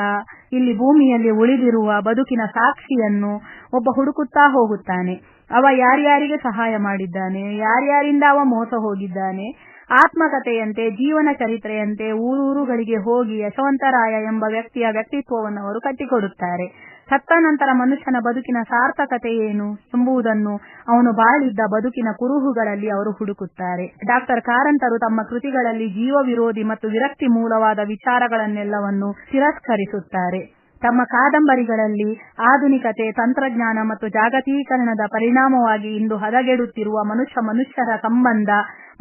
ಇಲ್ಲಿ ಭೂಮಿಯಲ್ಲಿ ಉಳಿದಿರುವ ಬದುಕಿನ ಸಾಕ್ಷಿಯನ್ನು ಒಬ್ಬ ಹುಡುಕುತ್ತಾ ಹೋಗುತ್ತಾನೆ. ಅವ ಯಾರ್ಯಾರಿಗೆ ಸಹಾಯ ಮಾಡಿದ್ದಾನೆ, ಯಾರ್ಯಾರಿಂದ ಅವ ಮೋಸ ಹೋಗಿದ್ದಾನೆ. ಆತ್ಮಕಥೆಯಂತೆ, ಜೀವನ ಚರಿತ್ರೆಯಂತೆ ಊರೂರುಗಳಿಗೆ ಹೋಗಿ ಯಶವಂತರಾಯ ಎಂಬ ವ್ಯಕ್ತಿಯ ವ್ಯಕ್ತಿತ್ವವನ್ನು ಅವರು ಕಟ್ಟಿಕೊಡುತ್ತಾರೆ. ಸತ್ತ ನಂತರ ಮನುಷ್ಯನ ಬದುಕಿನ ಸಾರ್ಥಕತೆ ಏನು ಎಂಬುದನ್ನು ಅವನು ಬಾಳಿದ್ದ ಬದುಕಿನ ಕುರುಹುಗಳಲ್ಲಿ ಅವರು ಹುಡುಕುತ್ತಾರೆ. ಡಾಕ್ಟರ್ ಕಾರಂತರು ತಮ್ಮ ಕೃತಿಗಳಲ್ಲಿ ಜೀವ ವಿರೋಧಿ ಮತ್ತು ವಿರಕ್ತಿ ಮೂಲವಾದ ವಿಚಾರಗಳನ್ನೆಲ್ಲವನ್ನು ತಿರಸ್ಕರಿಸುತ್ತಾರೆ. ತಮ್ಮ ಕಾದಂಬರಿಗಳಲ್ಲಿ ಆಧುನಿಕತೆ, ತಂತ್ರಜ್ಞಾನ ಮತ್ತು ಜಾಗತೀಕರಣದ ಪರಿಣಾಮವಾಗಿ ಇಂದು ಹದಗೆಡುತ್ತಿರುವ ಮನುಷ್ಯರ ಸಂಬಂಧ,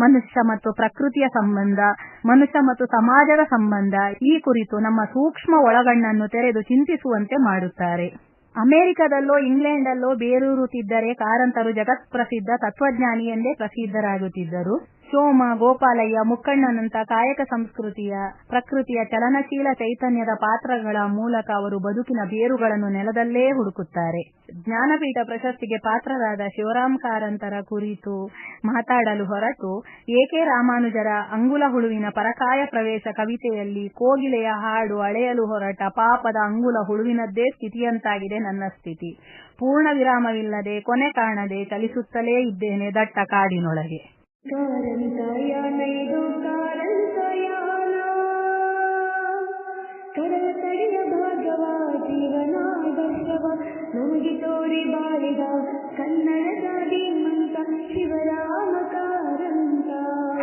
ಮನುಷ್ಯ ಮತ್ತು ಪ್ರಕೃತಿಯ ಸಂಬಂಧ, ಮನುಷ್ಯ ಮತ್ತು ಸಮಾಜದ ಸಂಬಂಧ, ಈ ಕುರಿತು ನಮ್ಮ ಸೂಕ್ಷ್ಮ ಒಳಗಣ್ಣನ್ನು ತೆರೆದು ಚಿಂತಿಸುವಂತೆ ಮಾಡುತ್ತಾರೆ. ಅಮೆರಿಕದಲ್ಲೋ ಇಂಗ್ಲೆಂಡಲ್ಲೋ ಬೇರೂರುತ್ತಿದ್ದರೆ ಕಾರಂತರು ಜಗತ್ಪ್ರಸಿದ್ಧ ತತ್ವಜ್ಞಾನಿ ಎಂದೇ ಪ್ರಸಿದ್ಧರಾಗುತ್ತಿದ್ದರು. ಸೋಮ, ಗೋಪಾಲಯ್ಯ, ಮುಕ್ಕಣ್ಣನಂತ ಕಾಯಕ ಸಂಸ್ಕೃತಿಯ, ಪ್ರಕೃತಿಯ ಚಲನಶೀಲ ಚೈತನ್ಯದ ಪಾತ್ರಗಳ ಮೂಲಕ ಅವರು ಬದುಕಿನ ಬೇರುಗಳನ್ನು ನೆಲದಲ್ಲೇ ಹುಡುಕುತ್ತಾರೆ. ಜ್ಞಾನಪೀಠ ಪ್ರಶಸ್ತಿಗೆ ಪಾತ್ರರಾದ ಶಿವರಾಮ ಕಾರಂತರ ಕುರಿತು ಮಾತಾಡಲು ಹೊರಟು ಎ. ಕೆ. ರಾಮಾನುಜರ ಅಂಗುಲ ಹುಳುವಿನ ಪರಕಾಯ ಪ್ರವೇಶ ಕವಿತೆಯಲ್ಲಿ ಕೋಗಿಲೆಯ ಹಾಡು ಅಳೆಯಲು ಹೊರಟ ಪಾಪದ ಅಂಗುಲ ಹುಳುವಿನದ್ದೇ ಸ್ಥಿತಿಯಂತಾಗಿದೆ ನನ್ನ ಸ್ಥಿತಿ. ಪೂರ್ಣ ವಿರಾಮವಿಲ್ಲದೆ, ಕೊನೆ ಕಾಣದೆ ಚಲಿಸುತ್ತಲೇ ಇದ್ದೇನೆ ದಟ್ಟ ಕಾಡಿನೊಳಗೆ. ಕಾರಂತಯಾನ ಇದು ಕಾರಂತಯಾನ, ಕಡಲ ತಡಿಯ ಭಾಗವ, ಜೀವನಾದರ್ಶವ ನಮಗೆ ತೋರಿ ಬಾಳಿದ ಕನ್ನಡದ ಧೀಮಂತ ಶಿವರಾಮ ಕಾರಂತ.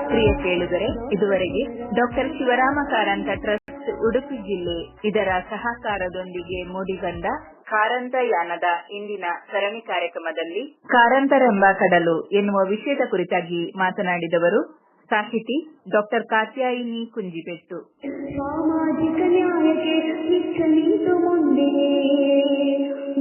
ಪ್ರಿಯ ಕೇಳುಗರೆ, ಇದುವರೆಗೆ doctor Shivarama Karanth trust trust Udupi ಜಿಲ್ಲೆ ಇದರ ಸಹಕಾರದೊಂದಿಗೆ ಮೂಡಿಬಂದ ಕಾರಂತಯಾನದ ಇಂದಿನ ಸರಣಿ ಕಾರ್ಯಕ್ರಮದಲ್ಲಿ ಕಾರಂತರೆಂಬ ಕಡಲು ಎನ್ನುವ ವಿಷಯದ ಕುರಿತಾಗಿ ಮಾತನಾಡಿದವರು ಸಾಹಿತಿ ಡಾಕ್ಟರ್ ಕಾತ್ಯಾಯಿನಿ ಕುಂಜಿಬೆಟ್ಟು. ಸಾಮಾಜಿಕ ನ್ಯಾಯಕ್ಕೆ ನಿತ್ಯ ನಿಂತು ಮುಂದೆ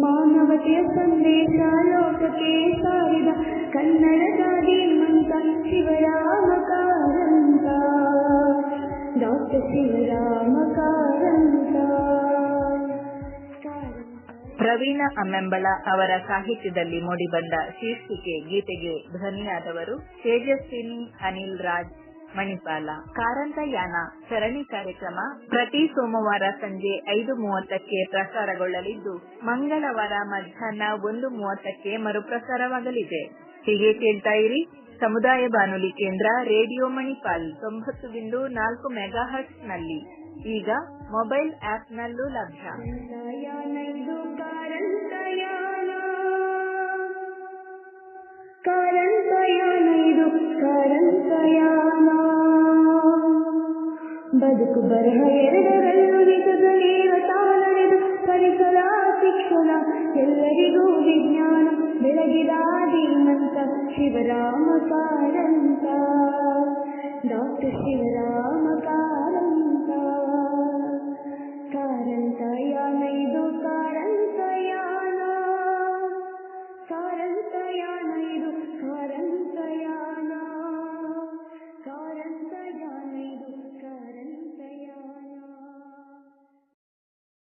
ಮಾನವತೆಯ ಸಂದೇಶ ಲೋಕಕ್ಕೆ ಸಾರಿದ ಕನ್ನಡದ ಧೀಮಂತ ಶಿವರಾಮ ಕಾರಂತ, ಡಾಕ್ಟರ್ ಶಿವರಾಮ ಕಾರಂತ. ಪ್ರವೀಣ ಅಮ್ಮೆಂಬಳ ಅವರ ಸಾಹಿತ್ಯದಲ್ಲಿ ಮೂಡಿಬಂದ ಶೀರ್ಷಿಕೆ ಗೀತೆಗೆ ಧ್ವನಿಯಾದವರು ತೇಜಸ್ವಿನಿ ಅನಿಲ್ ರಾಜ್ ಮಣಿಪಾಲ. ಕಾರಂತಯಾನ ಸರಣಿ ಕಾರ್ಯಕ್ರಮ ಪ್ರತಿ ಸೋಮವಾರ ಸಂಜೆ 5:30ಕ್ಕೆ ಪ್ರಸಾರಗೊಳ್ಳಲಿದ್ದು, ಮಂಗಳವಾರ ಮಧ್ಯಾಹ್ನ 1:30ಕ್ಕೆ ಮರುಪ್ರಸಾರವಾಗಲಿದೆ. ಹೀಗೆ ಕೇಳ್ತಾ ಇರಿ ಸಮುದಾಯ ಬಾನುಲಿ ಕೇಂದ್ರ ರೇಡಿಯೋ ಮಣಿಪಾಲ್ 90.4 ಮೆಗಾಹರ್ಟ್ಸ್ನಲ್ಲಿ. ಈಗ ಮೊಬೈಲ್ ಆಪ್ನಲ್ಲೂ ಲಭ್ಯ. ಬದುಕು ಬರಹ ಎರಡರಲ್ಲೂ ನಿಜಗಲೇವ ತಾನಡೆದು ಪರಿಸರ ಶಿಕ್ಷಣ ಎಲ್ಲರಿಗೂ ವಿಜ್ಞಾನ ಬೆಳಗಿದ ಧೀಮಂತ ಶಿವರಾಮ ಕಾರಂತ, ಡಾಕ್ಟರ್ ಶಿವರಾಮ